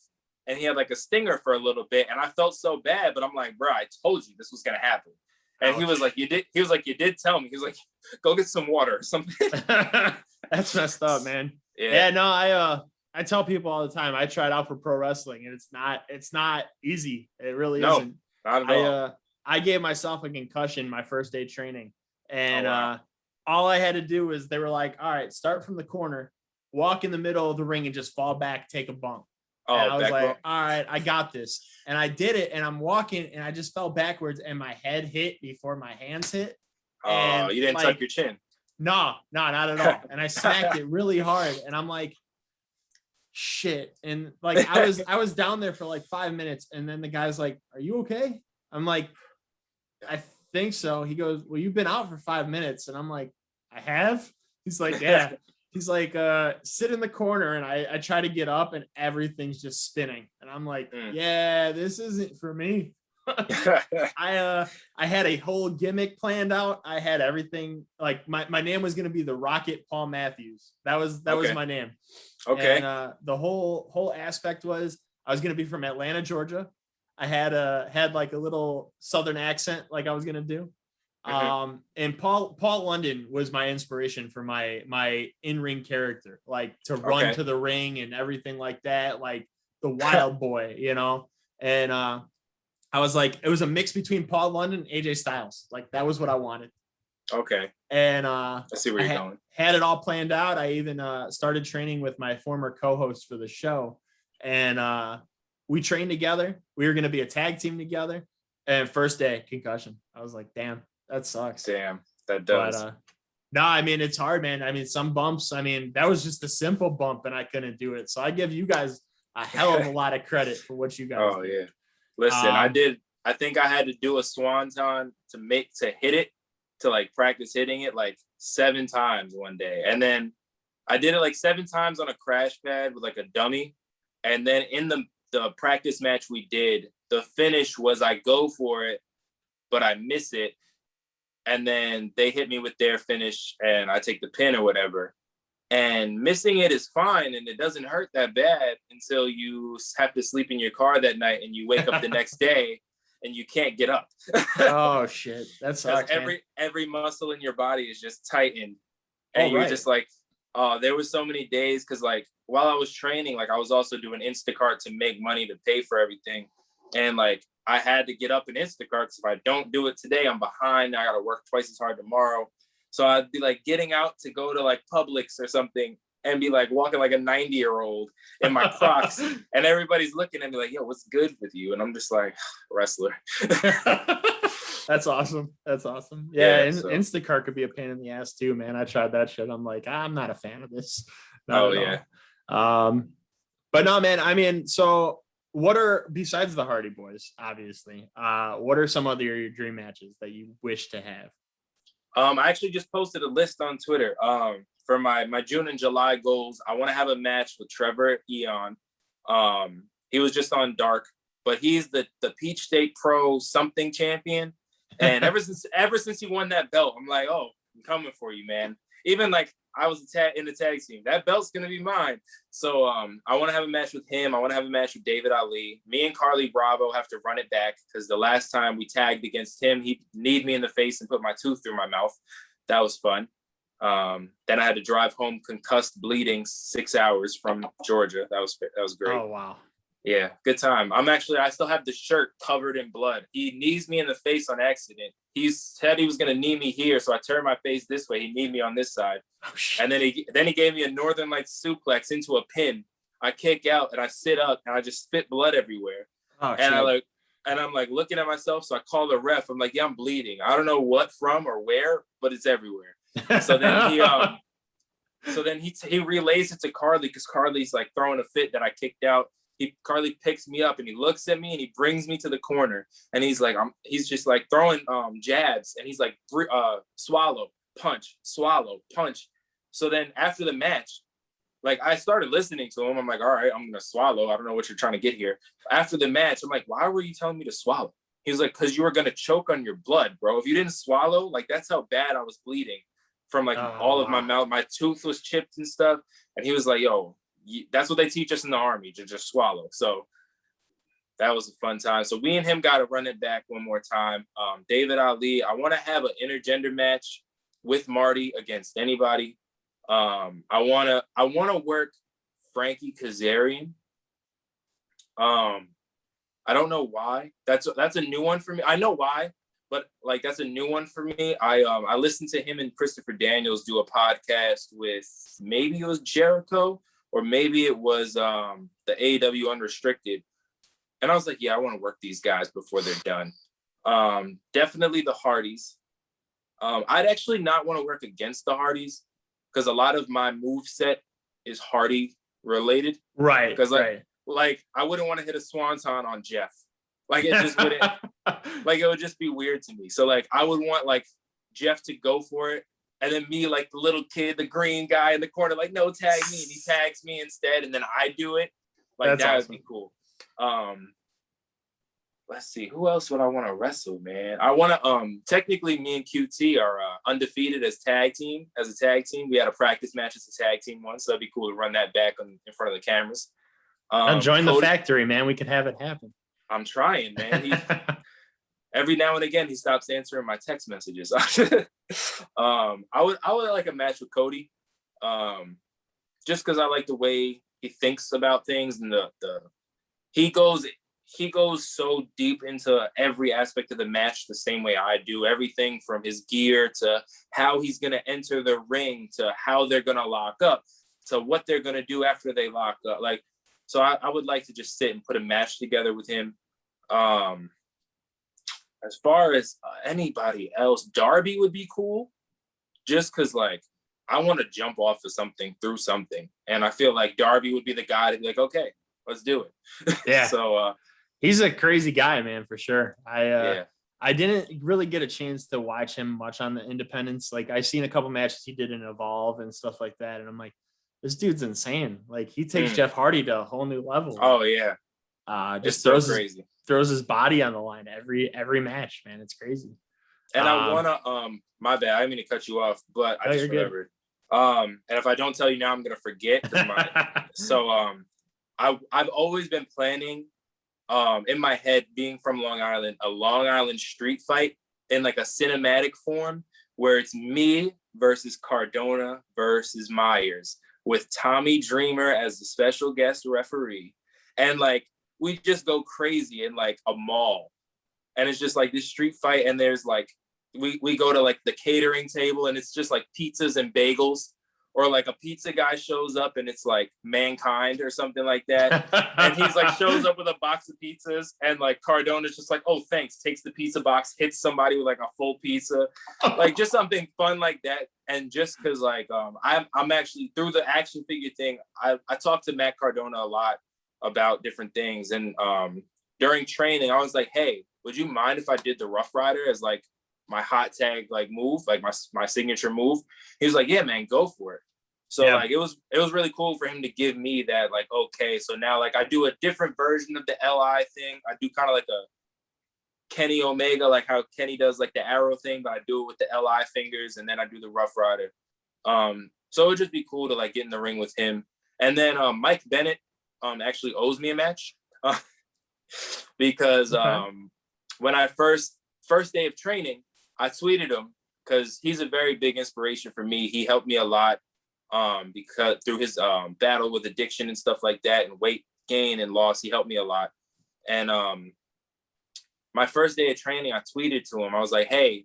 And he had like a stinger for a little bit. And I felt so bad, but I'm like, bro, I told you this was going to happen. And Ouch. He was like, you did tell me. He was like, go get some water or something. That's messed up, man. Yeah, no, I tell people all the time, I tried out for pro wrestling and it's not easy. It really isn't. Not at all. I gave myself a concussion my first day training. And all I had to do was, they were like, all right, start from the corner, walk in the middle of the ring and just fall back, take a bump. And I was like, all right, I got this. And I did it. And I'm walking and I just fell backwards and my head hit before my hands hit. Oh, you didn't tuck your chin. No, not at all. And I smacked it really hard. And I'm like, shit. And like, I was down there for like 5 minutes. And then the guy's like, are you okay? I'm like, I think so. He goes, well, you've been out for 5 minutes. And I'm like, I have? He's like, yeah. He's like, sit in the corner. And I try to get up and everything's just spinning. And I'm like, yeah, this isn't for me. I had a whole gimmick planned out. I had everything, like my name was going to be the Rocket Paul Matthews. That was my name. Okay. And the whole aspect was I was going to be from Atlanta, Georgia. I had like a little Southern accent like I was going to do. And Paul London was my inspiration for my in-ring character, like to run to the ring and everything like that, like the wild boy, you know? And I was like, it was a mix between Paul London and AJ Styles. Like that was what I wanted. Okay. And I see where you're going. Had it all planned out. I even started training with my former co-host for the show. And we trained together. We were going to be a tag team together. And first day, concussion. I was like, damn. That sucks. Damn, that does. But, no, I mean, it's hard, man. I mean, some bumps, I mean, that was just a simple bump and I couldn't do it. So I give you guys a hell of a lot of credit for what you guys did. Yeah. Listen, I think I had to do a swanton to hit it, to like practice hitting it like 7 times one day. And then I did it like 7 times on a crash pad with like a dummy. And then in the practice match we did, the finish was I go for it, but I miss it. And then they hit me with their finish and I take the pin or whatever. And missing it is fine. And it doesn't hurt that bad until you have to sleep in your car that night and you wake up the next day and you can't get up. Oh, shit. That sucks, every muscle in your body is just tightened. And you're just like, oh, there was so many days. Cause like while I was training, like I was also doing Instacart to make money to pay for everything. And like, I had to get up in Instacart because if I don't do it today, I'm behind. I got to work twice as hard tomorrow. So I'd be like getting out to go to like Publix or something and be like walking like a 90-year-old in my Crocs. And everybody's looking at me like, yo, what's good with you? And I'm just like, wrestler. That's awesome. That's awesome. Yeah, so. Instacart could be a pain in the ass too, man. I tried that shit. I'm like, I'm not a fan of this. But no, man, I mean, so what are, besides the Hardy Boys, obviously, what are some other your dream matches that you wish to have? I actually just posted a list on Twitter for my June and July goals. I want to have a match with Trevor Eon. He was just on Dark, but he's the Peach State Pro something champion. And ever since he won that belt, I'm like, oh, I'm coming for you, man. Even like I was in the tag team. That belt's gonna be mine. So I want to have a match with him. I want to have a match with David Ali. Me and Carly Bravo have to run it back because the last time we tagged against him, he kneed me in the face and put my tooth through my mouth. That was fun. Then I had to drive home concussed, bleeding 6 hours from Georgia. That was great. Oh wow. Yeah, good time. I still have the shirt covered in blood. He knees me in the face on accident. He said he was going to knee me here, so I turned my face this way. He kneed me on this side. Oh, and then he gave me a Northern Lights suplex into a pin. I kick out and I sit up and I just spit blood everywhere. Oh, and I'm like looking at myself, so I call the ref. I'm like, yeah, I'm bleeding. I don't know what from or where, but it's everywhere. So then So then he relays it to Carly because Carly's like throwing a fit that I kicked out. Carly picks me up and he looks at me and he brings me to the corner and he's like, he's just like throwing jabs and he's like, swallow, punch, swallow, punch. So then after the match, like I started listening to him. I'm like, all right, I'm gonna swallow. I don't know what you're trying to get here. After the match, I'm like, why were you telling me to swallow? He was like, because you were gonna choke on your blood, bro. If you didn't swallow, like that's how bad I was bleeding from like all of my mouth. My tooth was chipped and stuff. And he was like, yo, that's what they teach us in the Army, to just swallow. So that was a fun time. So we and him got to run it back one more time. David Ali, I want to have an intergender match with Marty against anybody. I want to work Frankie Kazarian. I don't know why. That's a new one for me. I know why, but like that's a new one for me. I listened to him and Christopher Daniels do a podcast with, maybe it was Jericho or maybe it was the AEW Unrestricted. And I was like, yeah, I want to work these guys before they're done. Definitely the Hardys. I'd actually not want to work against the Hardys because a lot of my move set is Hardy related. Right. Because like I wouldn't want to hit a swanton on Jeff. Like it just wouldn't, like it would just be weird to me. So like I would want like Jeff to go for it. And then me, like the little kid, the green guy in the corner, like, no, tag me. And he tags me instead. And then I do it. Like That's that awesome. would be cool. Let's see, who else would I want to wrestle, man? I want to, technically me and QT are undefeated as a tag team. We had a practice match as a tag team once, so that'd be cool to run that back in front of the cameras. Join the factory, man. We could have it happen. I'm trying, man. Every now and again, he stops answering my text messages. I would like a match with Cody, just because I like the way he thinks about things and he goes so deep into every aspect of the match the same way I do. Everything from his gear to how he's going to enter the ring to how they're going to lock up to what they're going to do after they lock up. Like, so I would like to just sit and put a match together with him. As far as anybody else, Darby would be cool just because like I want to jump off of something through something. And I feel like Darby would be the guy to be like, okay, let's do it. Yeah. So he's a crazy guy, man, for sure. Yeah. I didn't really get a chance to watch him much on the independents. Like I've seen a couple matches he did in Evolve and stuff like that. And I'm like, this dude's insane. Like he takes Jeff Hardy to a whole new level. Oh yeah. Just throws his body on the line every match, man. It's crazy. And I wanna my bad, I didn't mean to cut you off, but I just remembered. And if I don't tell you now, I'm gonna forget. I've always been planning in my head, being from Long Island, a Long Island street fight in like a cinematic form where it's me versus Cardona versus Myers with Tommy Dreamer as the special guest referee. And like, we just go crazy in like a mall. And it's just like this street fight. And there's like, we go to like the catering table and it's just like pizzas and bagels. Or like a pizza guy shows up and it's like Mankind or something like that. And he's like shows up with a box of pizzas and like Cardona's just like, oh, thanks, takes the pizza box, hits somebody with like a full pizza. Like just something fun like that. And just because like I'm actually through the action figure thing, I talked to Matt Cardona a lot about different things. And during training, I was like, hey, would you mind if I did the Rough Rider as like my hot tag like move, like my signature move? He was like, yeah, man, go for it. So like it was really cool for him to give me that, like, okay, so now like I do a different version of the LI thing. I do kind of like a Kenny Omega, like how Kenny does like the arrow thing, but I do it with the LI fingers, and then I do the Rough Rider. So it would just be cool to like get in the ring with him. And then Mike Bennett actually owes me a match because when I first day of training, I tweeted him because he's a very big inspiration for me. He helped me a lot because through his battle with addiction and stuff like that and weight gain and loss, he helped me a lot. And my first day of training, I tweeted to him. I was like, hey,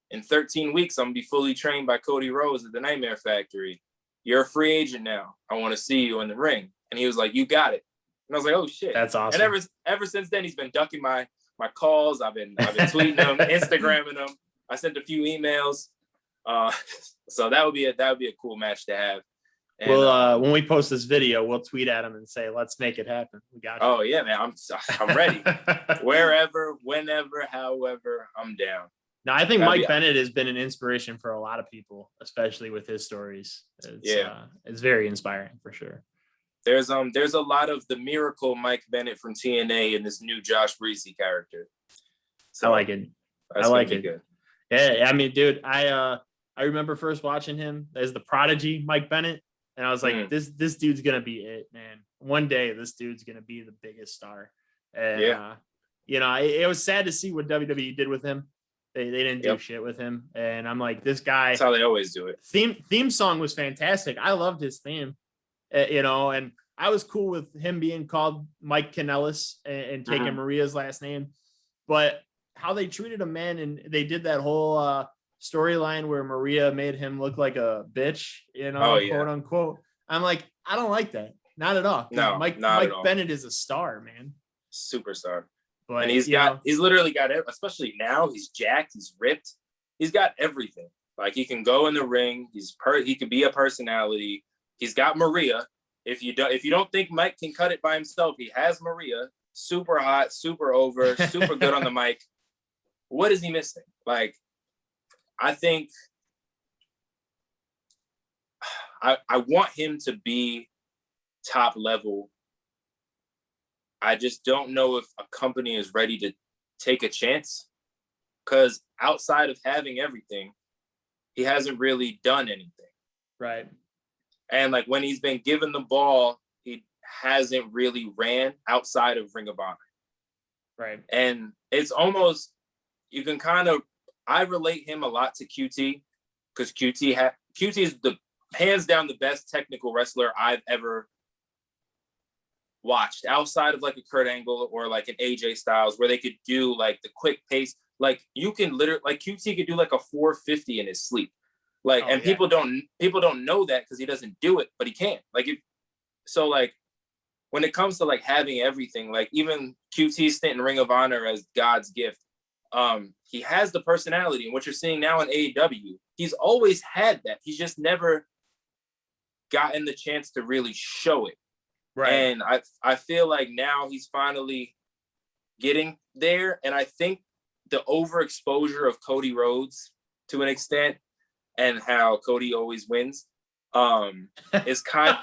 in 13 weeks, I'm gonna be fully trained by Cody Rhodes at the Nightmare Factory. You're a free agent now. I want to see you in the ring. And he was like, you got it. And I was like, oh shit. That's awesome. And ever since then, he's been ducking my calls. I've been tweeting him, Instagramming him. I sent a few emails. So that would be a cool match to have. And, Well, when we post this video, we'll tweet at him and say, "Let's make it happen." We got you. Oh yeah, man, I'm ready. Wherever, whenever, however, I'm down. Now, I think Mike Bennett has been an inspiration for a lot of people, especially with his stories. It's very inspiring for sure. There's a lot of the miracle Mike Bennett from TNA in this new Josh Breezzyy character. So I like it. I like it. Good. Yeah, I mean, dude, I remember first watching him as the prodigy Mike Bennett, and I was like, this dude's gonna be it, man. One day, this dude's gonna be the biggest star. And it was sad to see what WWE did with him. They didn't do shit with him, and I'm like, this guy. That's how they always do it. Theme song was fantastic. I loved his theme, and I was cool with him being called Mike Kanellis and taking Maria's last name, but how they treated him, man, and they did that whole storyline where Maria made him look like a bitch, quote unquote. I'm like, I don't like that, not at all. No, Mike Bennett is a star, man, superstar. But and he's literally got it, especially now. He's jacked, he's ripped, he's got everything. Like, he can go in the ring. He could be a personality. He's got Maria. If you don't think Mike can cut it by himself, he has Maria. Super hot, super over, super good on the mic. What is he missing? Like, I think I want him to be top level. I just don't know if a company is ready to take a chance, because outside of having everything, he hasn't really done anything. Right. And like, when he's been given the ball, he hasn't really ran outside of Ring of Honor. Right. And it's almost, you can I relate him a lot to QT, because QT is the hands down the best technical wrestler I've ever watched, outside of like a Kurt Angle or like an AJ Styles, where they could do like the quick pace. Like, you can literally, like, QT could do like a 450 in his sleep. Like, people don't know that because he doesn't do it, but he can. Like, so like, when it comes to like having everything, like even QT's stint in Ring of Honor as God's gift, he has the personality, and what you're seeing now in AEW, he's always had that. He's just never gotten the chance to really show it. Right. And I feel like now he's finally getting there. And I think the overexposure of Cody Rhodes to an extent, and how Cody always wins, is kind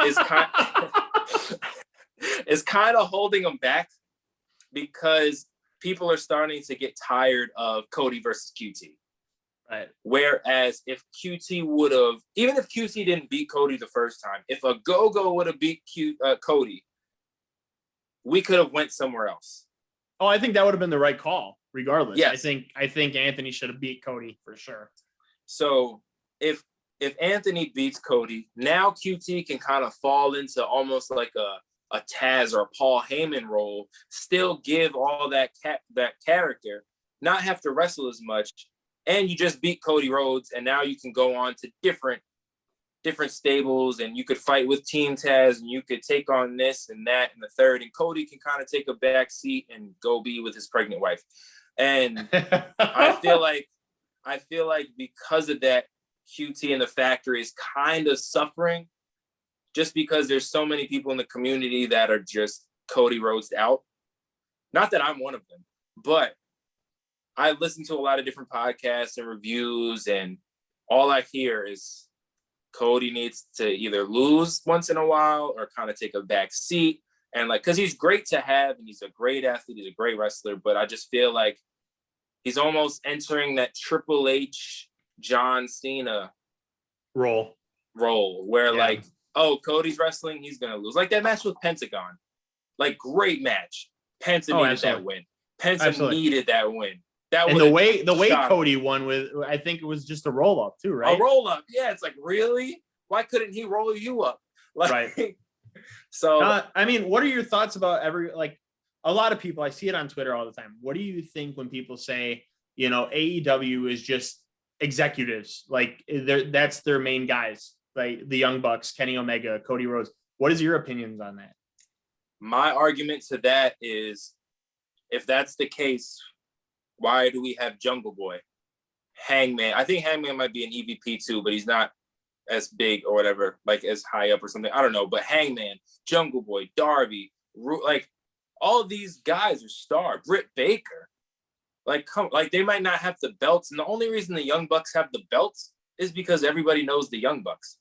of holding him back, because people are starting to get tired of Cody versus QT. Right. Whereas if QT would have, even if QT didn't beat Cody the first time, if a Go-Go would have beat Cody, we could have went somewhere else. Oh, I think that would have been the right call, regardless. Yes. I think Anthony should have beat Cody for sure. So if Anthony beats Cody, now QT can kind of fall into almost like a Taz or a Paul Heyman role, still give all that character, not have to wrestle as much. And you just beat Cody Rhodes, and now you can go on to different stables, and you could fight with Team Taz, and you could take on this and that and the third, and Cody can kind of take a back seat and go be with his pregnant wife. And I feel like because of that, QT and the factory is kind of suffering, just because there's so many people in the community that are just Cody Rhodes out. Not that I'm one of them, but I listen to a lot of different podcasts and reviews, and all I hear is Cody needs to either lose once in a while or kind of take a back seat. And like, because he's great to have, and he's a great athlete, he's a great wrestler, but I just feel like he's almost entering that Triple H, John Cena role where like, oh, Cody's wrestling, he's going to lose. Like that match with Pentagon, like, great match. Penta needed that win. Penta needed that win. And the way Cody won with, I think it was just a roll up too, right? A roll up, yeah. It's like, really? Why couldn't he roll you up? Like, right. So I mean, what are your thoughts about a lot of people? I see it on Twitter all the time. What do you think when people say, AEW is just executives, like that's their main guys, like the Young Bucks, Kenny Omega, Cody Rhodes? What is your opinions on that? My argument to that is, if that's the case, why do we have Jungle Boy, Hangman? I think Hangman might be an EVP too, but he's not as big or whatever, like as high up or something. I don't know, but Hangman, Jungle Boy, Darby, like all these guys are star. Britt Baker, like they might not have the belts, and the only reason the Young Bucks have the belts is because everybody knows the Young Bucks.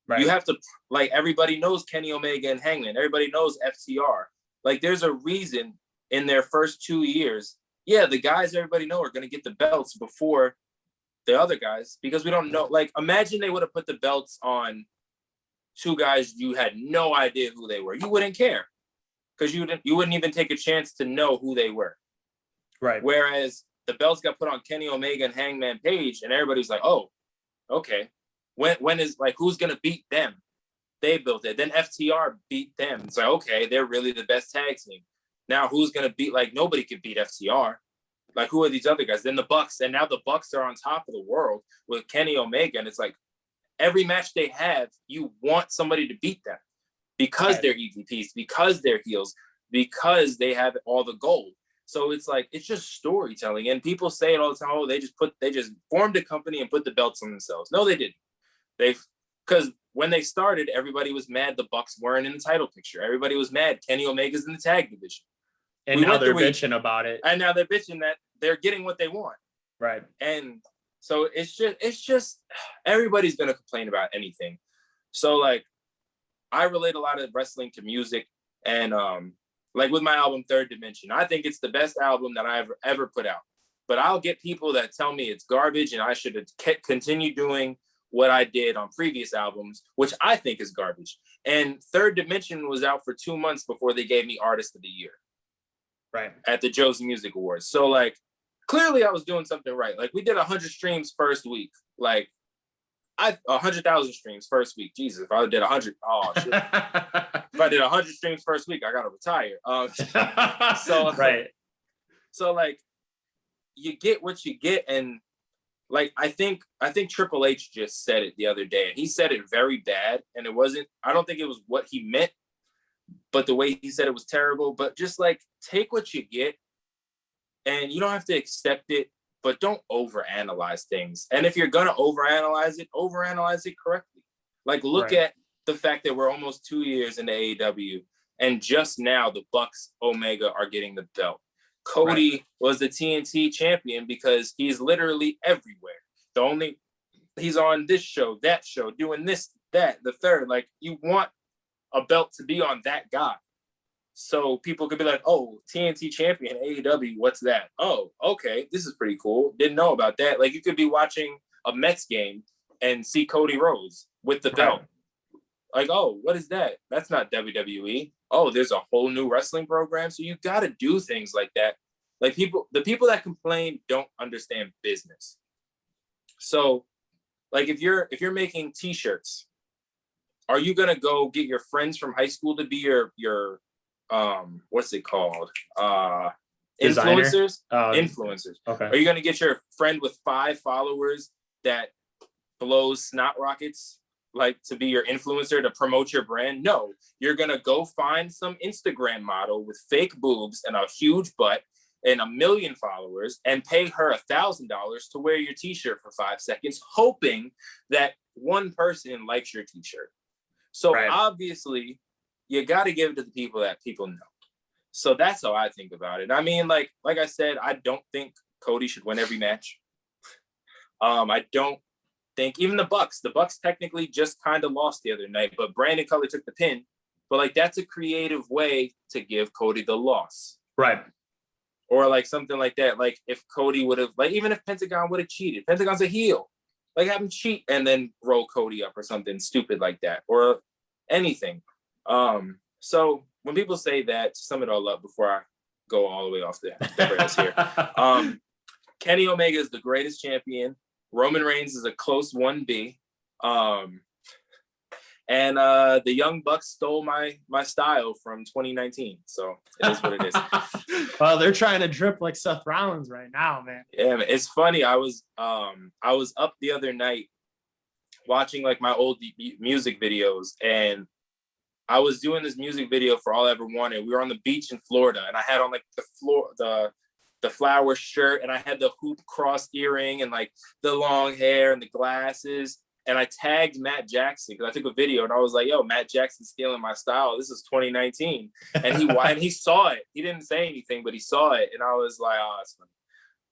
Right. You have to, like, everybody knows Kenny Omega and Hangman. Everybody knows FTR. Like, there's a reason in their first 2 years, yeah, the guys everybody know are going to get the belts before the other guys, because we don't know. Like, imagine they would have put the belts on two guys you had no idea who they were. You wouldn't care, because you wouldn't even take a chance to know who they were. Right. Whereas the belts got put on Kenny Omega and Hangman Page, and everybody's like, oh, okay. When is, like, who's going to beat them? They built it. Then FTR beat them. It's like, okay, they're really the best tag team. Now who's going to beat, like, nobody could beat FTR. Like, who are these other guys? Then the Bucks. And now the Bucks are on top of the world with Kenny Omega. And it's like, every match they have, you want somebody to beat them because they're EVPs, because they're heels, because they have all the gold. So it's like, it's just storytelling. And people say it all the time, oh, they just formed a company and put the belts on themselves. No, they didn't. Because when they started, everybody was mad the Bucks weren't in the title picture. Everybody was mad Kenny Omega's in the tag division. And now they're bitching about it. And now they're bitching that they're getting what they want. Right. And so it's just everybody's gonna complain about anything. So, like, I relate a lot of wrestling to music, and like with my album Third Dimension, I think it's the best album that I've ever put out. But I'll get people that tell me it's garbage and I should continue doing what I did on previous albums, which I think is garbage. And Third Dimension was out for 2 months before they gave me Artist of the Year. Right. At the Josie Music Awards. So, like, clearly I was doing something right. Like, we did 100 streams first week. Like, 100,000 streams first week. Jesus, if I did 100, oh shit. If I did 100 streams first week, I gotta retire. So right. So, like, you get what you get, and like, I think Triple H just said it the other day, and he said it very bad, and I don't think it was what he meant, but the way he said it was terrible. But just, like, take what you get, and you don't have to accept it, but don't overanalyze things. And if you're gonna overanalyze it correctly. Like, look at the fact that we're almost 2 years into AEW, and just now the Bucks Omega are getting the belt. Cody was the TNT champion because he's literally everywhere. He's on this show, that show, doing this, that, the third. Like, you want a belt to be on that guy. So people could be like, oh, TNT champion, AEW, what's that? Oh, okay, this is pretty cool. Didn't know about that. Like, you could be watching a Mets game and see Cody Rhodes with the belt. Like, oh, what is that? That's not WWE. Oh, there's a whole new wrestling program. So you got to do things like that. Like, the people that complain don't understand business. So, like, if you're making T-shirts, are you gonna go get your friends from high school to be your what's it called? Influencers? Influencers. Okay. Are you gonna get your friend with 5 followers that blows snot rockets, like, to be your influencer to promote your brand? No, you're gonna go find some Instagram model with fake boobs and a huge butt and 1 million followers and pay her $1,000 to wear your t-shirt for 5 seconds, hoping that one person likes your t-shirt. So obviously you got to give it to the people that people know. So that's how I think about it. I mean, like I said, I don't think Cody should win every match. I don't think even the Bucks technically just kind of lost the other night, but Brandon Cutler took the pin. But, like, that's a creative way to give Cody the loss. Right. Or, like, something like that. Like, if Cody would have, like, even if Pentagon would have cheated, Pentagon's a heel. Like, have him cheat and then roll Cody up or something stupid like that, or anything. So when people say that, to sum it all up before I go all the way off the rails here, Kenny Omega is the greatest champion. Roman Reigns is a close 1B. And the Young Bucks stole my style from 2019. So it is what it is. Well, they're trying to drip like Seth Rollins right now, man. Yeah, man. It's funny. I was up the other night watching, like, my old music videos, and I was doing this music video for All I Ever Wanted. We were on the beach in Florida, and I had on, like, the flower shirt, and I had the hoop cross earring and, like, the long hair and the glasses. and I tagged Matt Jackson because I took a video and I was like, yo, Matt Jackson's stealing my style. This is 2019. And he saw it. He didn't say anything, but he saw it. And I was like, oh, that's funny.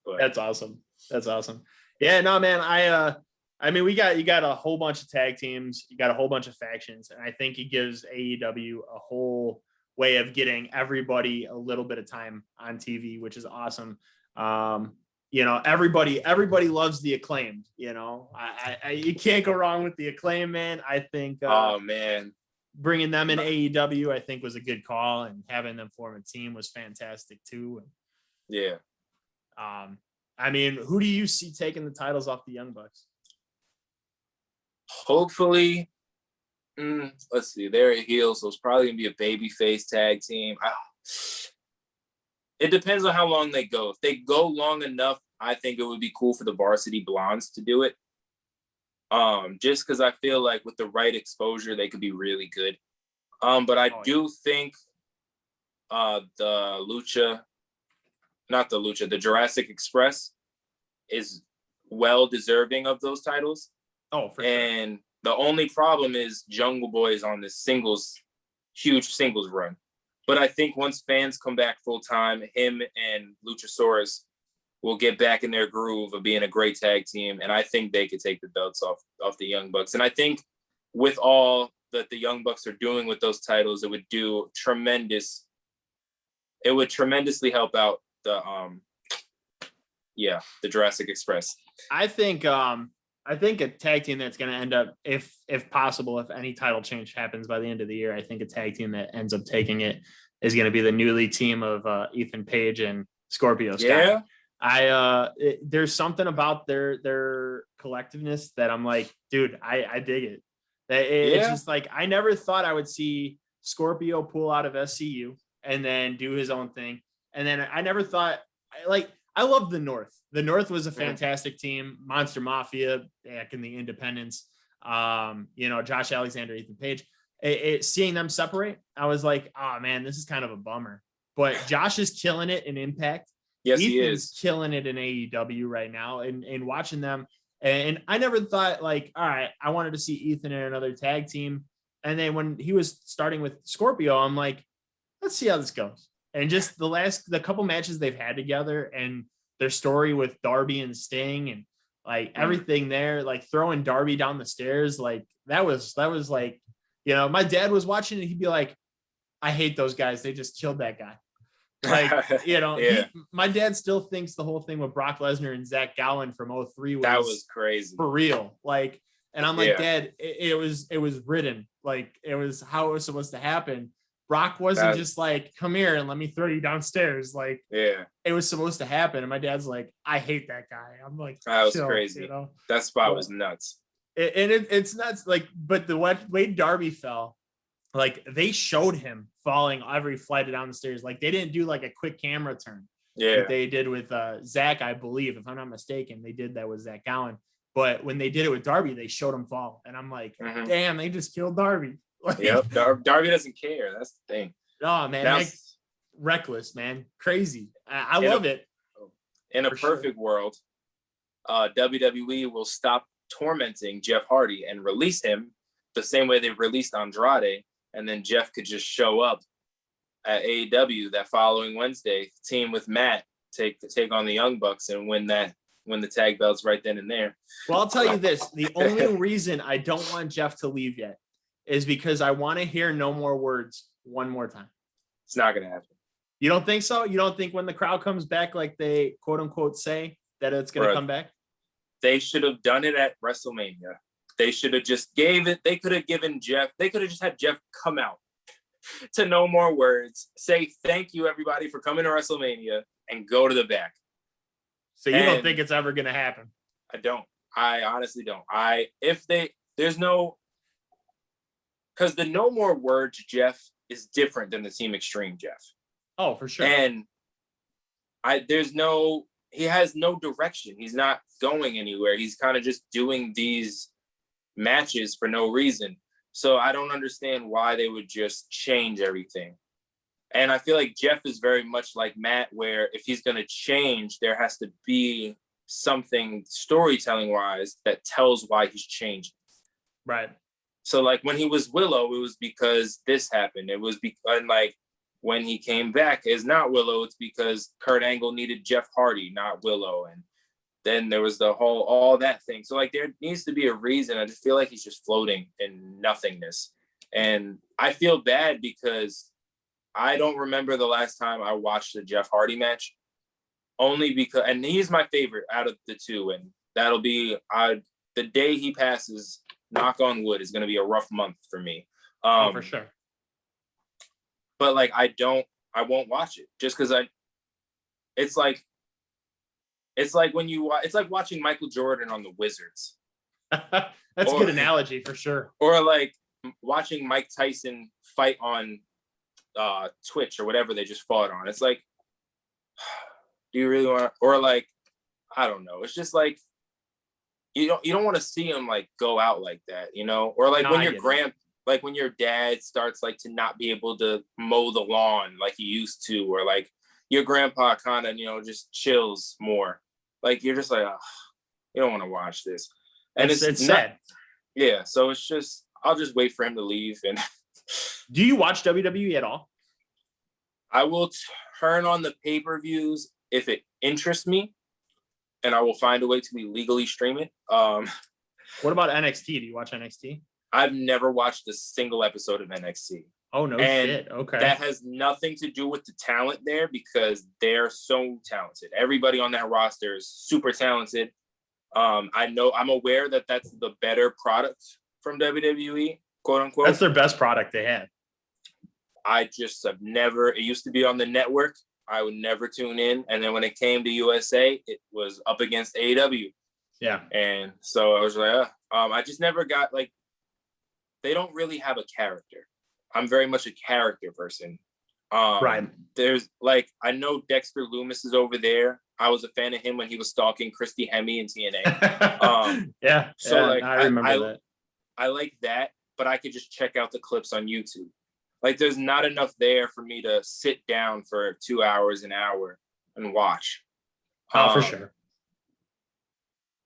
But That's awesome. That's awesome. Yeah, no, man. I mean, you got a whole bunch of tag teams, you got a whole bunch of factions, and I think it gives AEW a whole way of getting everybody a little bit of time on TV, which is awesome. You know, everybody loves the Acclaimed. You know, you can't go wrong with the Acclaim, man. I think. Oh man, bringing them in AEW, I think was a good call, and having them form a team was fantastic too. Yeah. I mean, who do you see taking the titles off the Young Bucks? Hopefully, let's see. They're a heel, so it's probably gonna be a babyface tag team. It depends on how long they go. If they go long enough, I think it would be cool for the Varsity Blondes to do it. Just because I feel like with the right exposure, they could be really good. But I do think the Jurassic Express is well deserving of those titles. Oh, for and sure. The only problem is Jungle Boy is on this huge singles run. But I think once fans come back full time, him and Luchasaurus will get back in their groove of being a great tag team. And I think they could take the belts off the Young Bucks. And I think with all that the Young Bucks are doing with those titles, it would tremendously help out the Jurassic Express. I think a tag team that's going to end up, if possible, if any title change happens by the end of the year, I think a tag team that ends up taking it is going to be the newly team of Ethan Page and Scorpio Sky. Yeah. There's something about their collectiveness that I'm like, dude, I dig it. It's just like, I never thought I would see Scorpio pull out of SCU and then do his own thing. And then I never thought, I love the North. The North was a fantastic team. Monster Mafia back in the Independence. Josh Alexander, Ethan Page. Seeing them separate, I was like, oh man, this is kind of a bummer. But Josh is killing it in Impact. Yes, Ethan's he is killing it in AEW right now. And watching them, and I never thought like, all right, I wanted to see Ethan in another tag team. And then when he was starting with Scorpio, I'm like, let's see how this goes. And just the couple matches they've had together and their story with Darby and Sting and like everything there, like throwing Darby down the stairs, like that was like, my dad was watching it. He'd be like, I hate those guys. They just killed that guy. Like, my dad still thinks the whole thing with Brock Lesnar and Zach Gowen from 03 was crazy for real. Like, and I'm like, Dad, it was written. Like it was how it was supposed to happen. Brock wasn't just like, come here and let me throw you downstairs. Like, it was supposed to happen. And my dad's like, I hate that guy. I'm like, that was crazy. That spot was nuts. It's nuts. Like, but the way Darby fell, like they showed him falling every flight down the stairs. Like they didn't do like a quick camera turn. That they did with Zach, I believe, if I'm not mistaken, they did that with Zach Gowen. But when they did it with Darby, they showed him fall. And I'm like, damn, they just killed Darby. Like, Darby doesn't care. That's the thing. Oh man, reckless, man, crazy. I love it. In a perfect world, WWE will stop tormenting Jeff Hardy and release him the same way they released Andrade, and then Jeff could just show up at AEW that following Wednesday, team with Matt, take on the Young Bucks and win the tag belts right then and there. Well, I'll tell you this: the only reason I don't want Jeff to leave yet is because I want to hear No More Words one more time. It's not going to happen. You don't think so? You don't think when the crowd comes back, like they quote unquote say that it's going to come back? They should have done it at WrestleMania. They should have just gave it. They could have just had Jeff come out to No More Words, say thank you everybody for coming to WrestleMania, and go to the back. So you don't think it's ever going to happen? I don't. I honestly don't. Because the No More Words Jeff is different than the Team Extreme Jeff. Oh, for sure. And he has no direction. He's not going anywhere. He's kind of just doing these matches for no reason. So I don't understand why they would just change everything. And I feel like Jeff is very much like Matt, where if he's going to change, there has to be something storytelling wise that tells why he's changing. Right. So like when he was Willow, it was because this happened. It was and like when he came back as not Willow, it's because Kurt Angle needed Jeff Hardy, not Willow. And then there was the whole, all that thing. So like there needs to be a reason. I just feel like he's just floating in nothingness. And I feel bad because I don't remember the last time I watched a Jeff Hardy match, only because, and he's my favorite out of the two. And that'll be, the day he passes, knock on wood, is going to be a rough month for me. For sure. But like, I won't watch it just because it's like when it's like watching Michael Jordan on the Wizards. That's a good analogy for sure. Or like watching Mike Tyson fight on Twitch or whatever they just fought on. It's like, do you really want, or like, I don't know. It's just like, you don't want to see him like go out like that, you know? Or like when when your dad starts like to not be able to mow the lawn like he used to, or like your grandpa kind of, you know, just chills more. Like you're just like, oh, you don't want to watch this. And it's sad. Yeah. So it's just, I'll just wait for him to leave. And do you watch WWE at all? I will turn on the pay-per-views if it interests me, and I will find a way to legally stream it. What about NXT? Do you watch NXT? I've never watched a single episode of NXT. Oh, no shit. Okay. That has nothing to do with the talent there, because they're so talented. Everybody on that roster is super talented. I'm aware that that's the better product from WWE, quote unquote. That's their best product they had. I just have never, it used to be on the network. I would never tune in. And then when it came to USA, it was up against AEW. Yeah. And so I was like, I just never got, like, they don't really have a character. I'm very much a character person. Right. There's like, I know Dexter Lumis is over there. I was a fan of him when he was stalking Christy Hemme in TNA. Yeah. So like, I remember that. I like that, but I could just check out the clips on YouTube. Like there's not enough there for me to sit down for 2 hours, an hour and watch. For sure.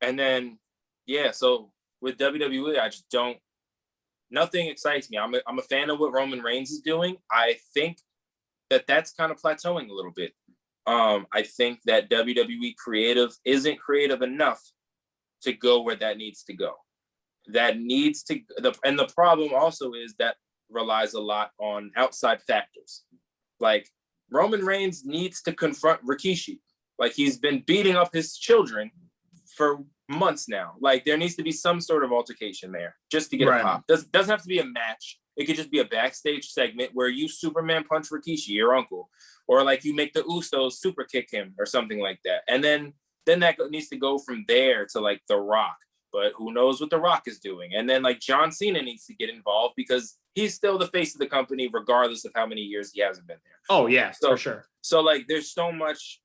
And then, yeah, so with WWE, I just don't, nothing excites me. I'm a fan of what Roman Reigns is doing. I think that that's kind of plateauing a little bit. I think that WWE creative isn't creative enough to go where that needs to go. And the problem also is that relies a lot on outside factors. Like Roman Reigns needs to confront Rikishi. Like he's been beating up his children for months now. Like there needs to be some sort of altercation there just to get a pop. Doesn't have to be a match. It could just be a backstage segment where you Superman punch Rikishi, your uncle, or like you make the Usos super kick him or something like that. And then that needs to go from there to like The Rock. But who knows what The Rock is doing? And then like John Cena needs to get involved because he's still the face of the company, regardless of how many years he hasn't been there. Oh yeah, for sure. So like there's so much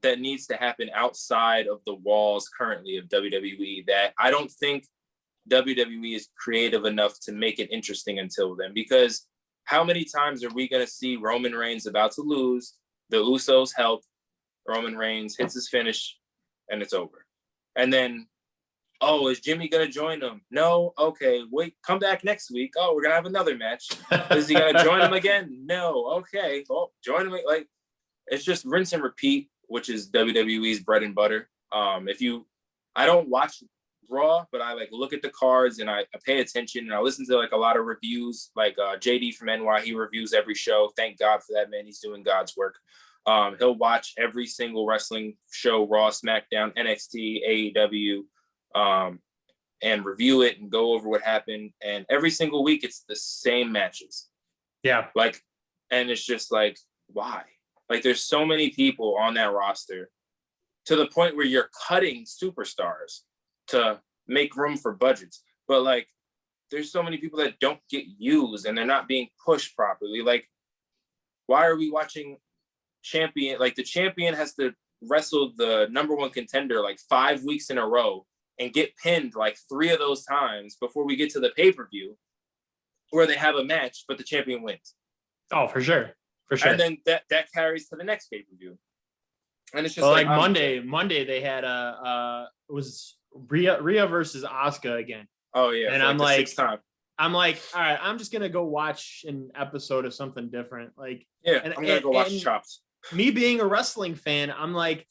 that needs to happen outside of the walls currently of WWE that I don't think WWE is creative enough to make it interesting until then. Because how many times are we going to see Roman Reigns about to lose, the Usos help, Roman Reigns hits his finish, and it's over. And then, oh, is Jimmy going to join him? No? Okay, wait, come back next week. Oh, we're going to have another match. Is he going to join him again? No. Okay, well, join him. Like, it's just rinse and repeat, which is WWE's bread and butter. I don't watch Raw, but I like look at the cards and I pay attention and I listen to like a lot of reviews. Like JD from NY, he reviews every show. Thank God for that, man. He's doing God's work. He'll watch every single wrestling show, Raw, SmackDown, NXT, AEW, and review it and go over what happened. And every single week, it's the same matches. Yeah. Like, and it's just like, why? Like, there's so many people on that roster to the point where you're cutting superstars to make room for budgets. But like, there's so many people that don't get used and they're not being pushed properly. Like, why are we watching champion? Like the champion has to wrestle the number one contender like 5 weeks in a row and get pinned like 3 of those times before we get to the pay-per-view where they have a match, but the champion wins. Oh, for sure. For sure. And then that carries to the next pay-per-view. And it's just well, like Monday they had it was Rhea versus Asuka again. Oh yeah, And for like the sixth time. I'm like, all right, I'm just gonna go watch an episode of something different. Like, Yeah, I'm gonna go watch and Chopped. me being a wrestling fan, I'm like,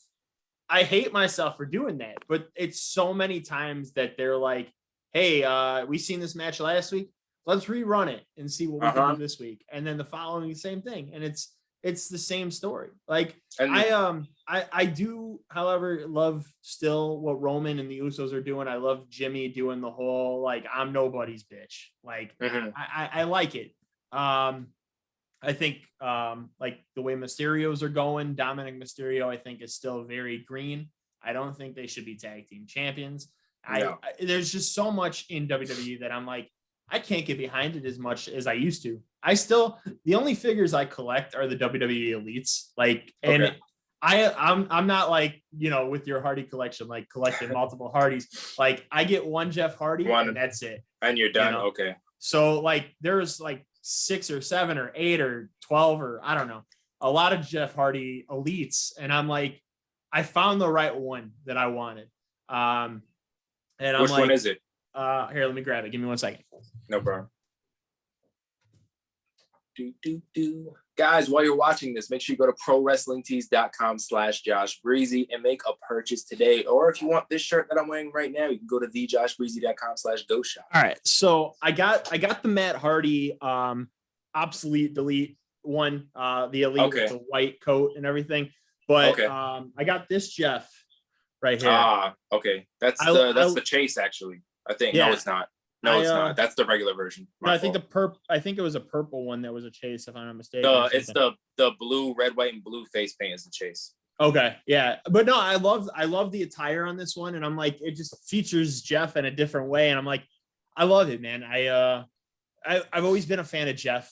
I hate myself for doing that, but it's so many times that they're like, hey, we seen this match last week. Let's rerun it and see what we can do this week. And then the following, same thing. And it's the same story. Like, And I do, however, love still what Roman and the Usos are doing. I love Jimmy doing the whole, like, I'm nobody's bitch. Like, I like it. I think like the way Mysterios are going, Dominic Mysterio, I think is still very green. I don't think they should be tag team champions. No. There's just so much in WWE that I'm like, I can't get behind it as much as I used to. The only figures I collect are the WWE elites. Like, and Okay. I'm not like, you know, with your Hardy collection, like collecting multiple Hardys. Like, I get one Jeff Hardy and that's it. And you're done. You know? Okay. So like there's like 6 or 7 or 8 or 12 or I don't know, a lot of Jeff Hardy elites. And I'm like, I found the right one that I wanted. And I'm Which like, one is it? Here, let me grab it. Give me 1 second. No problem. Guys, while you're watching this, make sure you go to prowrestlingtees.com/Josh Breezzyy and make a purchase today. Or if you want this shirt that I'm wearing right now, you can go to thejoshbreezzy.com/go shop. All right. So I got the Matt Hardy obsolete delete one, the elite with the white coat and everything. But I got this Jeff right here. Okay. That's the chase, actually. I think. Yeah. No, it's not. No, it's not. That's the regular version. No, I think I think it was a purple one that was a chase, if I'm not mistaken. It's the blue, red, white, and blue face paint is the chase. Okay, yeah, but no, I love the attire on this one, and I'm like, it just features Jeff in a different way, and I'm like, I love it, man. I've always been a fan of Jeff,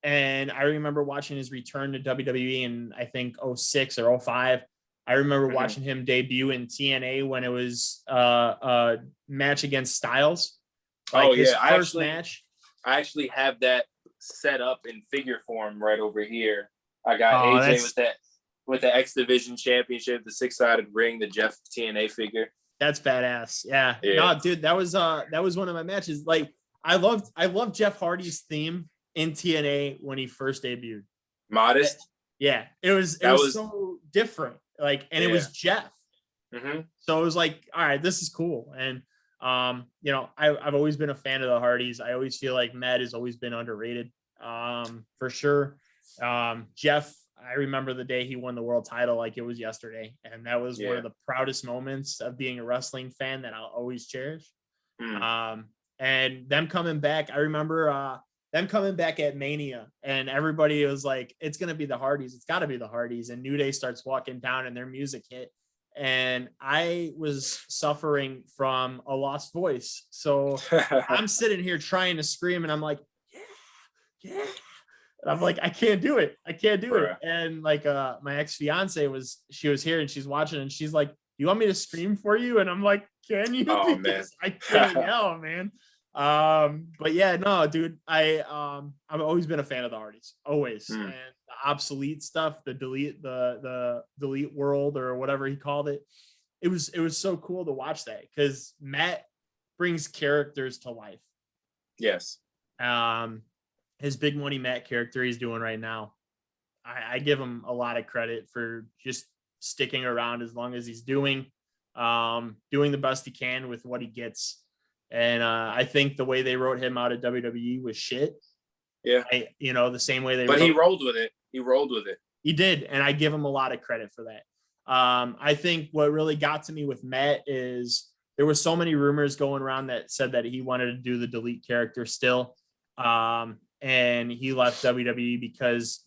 and I remember watching his return to WWE in I think 06 or 05. I remember watching him debut in TNA when it was a match against Styles. Like his first match. I actually have that set up in figure form right over here. I got AJ with the X Division Championship, the 6-sided ring, the Jeff TNA figure. That's badass. Yeah. No, dude, that was one of my matches. Like, I loved Jeff Hardy's theme in TNA when he first debuted. Modest. Yeah, it was so different. Like, and it was Jeff. So it was like, all right, this is cool. And you know, I've always been a fan of the Hardys. I always feel like Matt has always been underrated, for sure. Jeff, I remember the day he won the world title like it was yesterday, and that was one of the proudest moments of being a wrestling fan that I'll always cherish. And them coming back, I remember them coming back at Mania, and everybody was like, it's gonna be the Hardys, it's got to be the Hardys, and New Day starts walking down and their music hit. And I was suffering from a lost voice. So I'm sitting here trying to scream, and I'm like, yeah. And I'm like, I can't do it. And like, my ex-fiance was here and she's watching, and she's like, you want me to scream for you? And I'm like, can you? Oh, man. I can't yell, man. But yeah, no, dude, I've always been a fan of the Hardys, always. And the obsolete stuff, the delete world or whatever he called it. It was so cool to watch that, because Matt brings characters to life. Yes. His Big Money Matt character he's doing right now, I give him a lot of credit for just sticking around as long as he's doing the best he can with what he gets. And I think the way they wrote him out of WWE was shit. Yeah. The same way they. But he rolled with it. He did, and I give him a lot of credit for that. I think what really got to me with Matt is there were so many rumors going around that said that he wanted to do the delete character still. And he left WWE because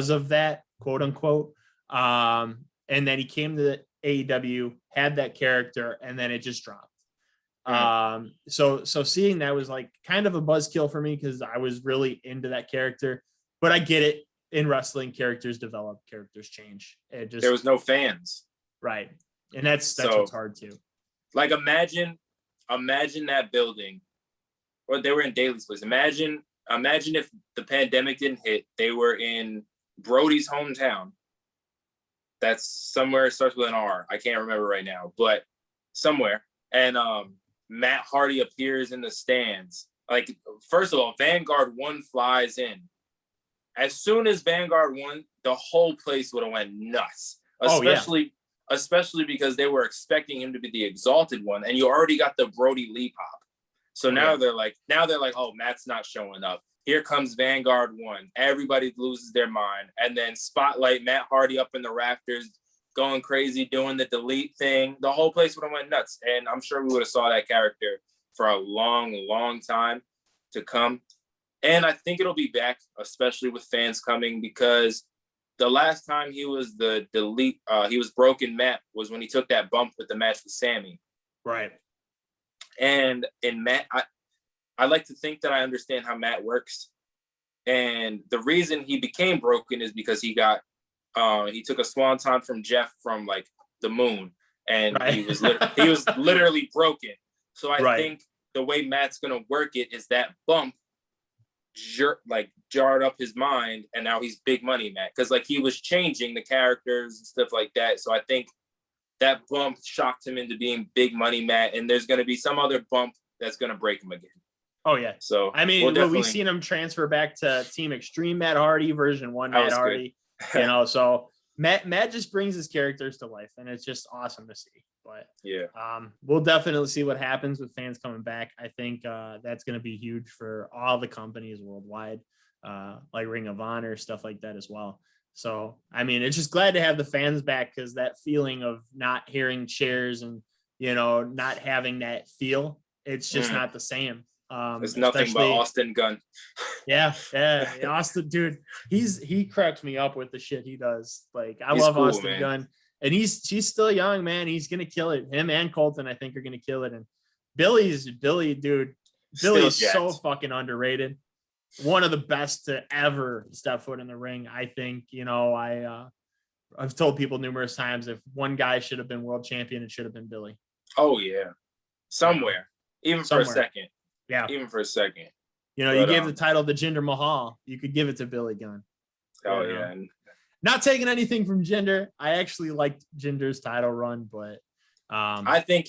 of that, quote unquote. And then he came to AEW, had that character, and then it just dropped. So seeing that was like kind of a buzzkill for me, because I was really into that character. But I get it. In wrestling, characters develop, characters change. There was no fans. Right. And that's what's hard too. Like, imagine that building. Or they were in Daly's place. Imagine if the pandemic didn't hit, they were in Brody's hometown. That's somewhere, it starts with an R. I can't remember right now, but somewhere. And Matt Hardy appears in the stands. Like, first of all, Vanguard 1 flies in. As soon as Vanguard won, the whole place would have went nuts. Especially because they were expecting him to be the exalted one, and you already got the Brody Lee pop. So now they're like, oh, Matt's not showing up. Here comes Vanguard 1. Everybody loses their mind. And then spotlight Matt Hardy up in the rafters, going crazy, doing the delete thing. The whole place would have went nuts. And I'm sure we would have saw that character for a long, long time to come. And I think it'll be back, especially with fans coming, because the last time he was he was broken Matt was when he took that bump with the match with Sammy. Right. And in Matt, I like to think that I understand how Matt works. And the reason he became broken is because he took a swanton from Jeff from like the moon, and he was literally broken. So I think the way Matt's gonna work it is that bump jarred up his mind, and now he's big money Matt, because like he was changing the characters and stuff like that. So I think that bump shocked him into being big money Matt, and there's gonna be some other bump that's gonna break him again. Oh yeah. So I mean, we've seen him transfer back to Team Extreme Matt Hardy, version 1 Matt Hardy. So Matt just brings his characters to life, and it's just awesome to see. But we'll definitely see what happens with fans coming back. I think that's going to be huge for all the companies worldwide, like Ring of Honor, stuff like that as well. So, I mean, it's just glad to have the fans back, because that feeling of not hearing cheers and, not having that feel, it's just not the same. It's nothing but Austin Gunn. Yeah. Austin, dude, he cracks me up with the shit he does. Like, I love Austin, man. Gunn, and he's still young, man. He's gonna kill it. Him and Colton, I think, are gonna kill it. And Billy, dude. Billy's so fucking underrated. One of the best to ever step foot in the ring. I think, I've told people numerous times, if one guy should have been world champion, it should have been Billy. Oh yeah, somewhere, even for a second. Yeah, even for a second. You gave the title to Jinder Mahal. You could give it to Billy Gunn. Oh yeah. Not taking anything from Jinder. I actually liked Jinder's title run, but I think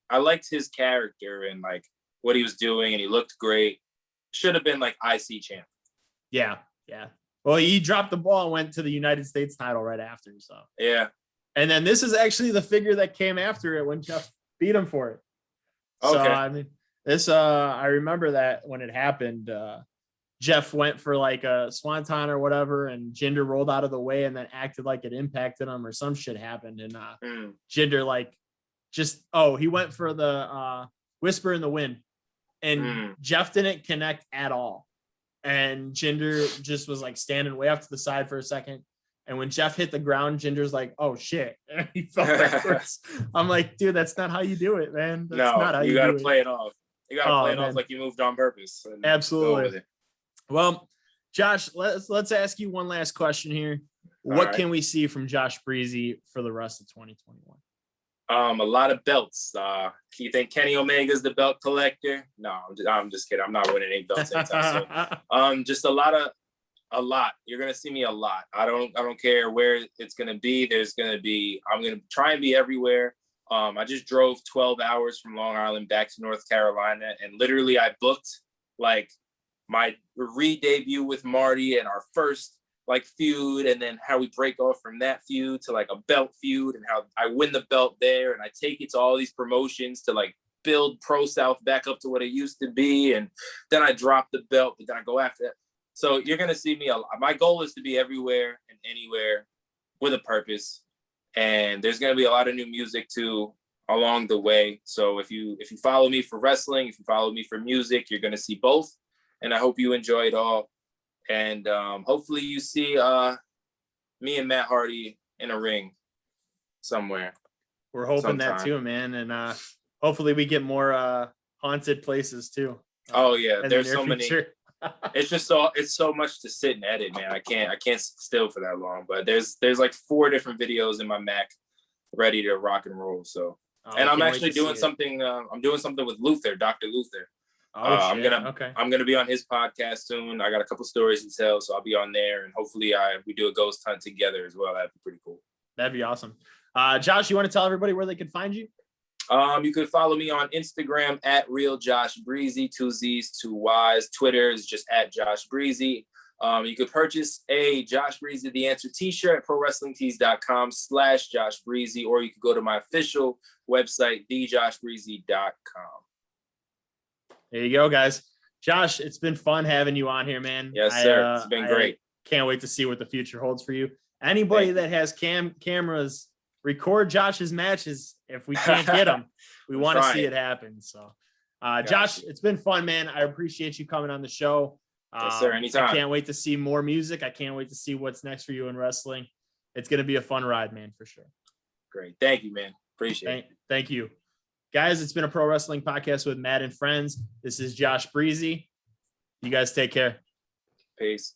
I liked his character and like what he was doing, and he looked great. Should have been like IC champ. Yeah. Well, he dropped the ball and went to the United States title right after. So yeah. And then this is actually the figure that came after it when Jeff beat him for it. Okay. So I mean, this I remember that when it happened, Jeff went for like a swanton or whatever, and Jinder rolled out of the way and then acted like it impacted him, or some shit happened. And Jinder he went for the whisper in the wind, and Jeff didn't connect at all. And Jinder just was like standing way off to the side for a second. And when Jeff hit the ground, Jinder's like, "Oh shit!" And he fell backwards. I'm like, dude, that's not how you do it, man. That's not how you got to play it off. You got to play it off like you moved on purpose. Absolutely. Well, Josh, let's ask you one last question here. What can we see from Josh Breezzyy for the rest of 2021? A lot of belts. You think Kenny Omega's the belt collector? No, I'm just kidding. I'm not winning any belts anytime soon. Just a lot. You're gonna see me a lot. I don't care where it's gonna be. I'm gonna try and be everywhere. I just drove 12 hours from Long Island back to North Carolina, and literally I booked like my re-debut with Marty and our first like feud, and then how we break off from that feud to like a belt feud, and how I win the belt there, and I take it to all these promotions to like build Pro South back up to what it used to be, and then I drop the belt, but then I go after that. So you're gonna see me a lot. My goal is to be everywhere and anywhere with a purpose, and there's gonna be a lot of new music too along the way. So if you follow me for wrestling, if you follow me for music, you're gonna see both, and I hope you enjoy it all. And hopefully you see me and Matt Hardy in a ring somewhere. We're hoping that too, man, and hopefully we get more haunted places too. Oh yeah, there's so many. It's so much to sit and edit, man. I can't sit still for that long. But there's like 4 different videos in my Mac ready to rock and roll. So, and I'm actually doing something. I'm doing something with Luther, Dr. Luther. I'm gonna be on his podcast soon. I got a couple stories to tell, so I'll be on there, and hopefully we do a ghost hunt together as well. That'd be pretty cool. That'd be awesome. Josh, you want to tell everybody where they can find you? You could follow me on Instagram at Real Josh Breezzyy, 2 Z's, 2 Y's. Twitter is just at Josh Breezzyy. You could purchase a Josh Breezzyy The Answer t-shirt at prowrestlingtees.com/Josh Breezzyy, or you could go to my official website, thejoshbreezzyy.com. There you go, guys. Josh, it's been fun having you on here, man. Yes, sir. It's been great. Can't wait to see what the future holds for you. Anybody that has cameras, record Josh's matches. If we can't get them, we want to see it happen. So, Josh, it's been fun, man. I appreciate you coming on the show. Yes, sir. Anytime. I can't wait to see more music. I can't wait to see what's next for you in wrestling. It's going to be a fun ride, man, for sure. Great. Thank you, man. Appreciate it. Thank you. Guys, it's been a pro wrestling podcast with Matt and friends. This is Josh Breezzyy. You guys take care. Peace.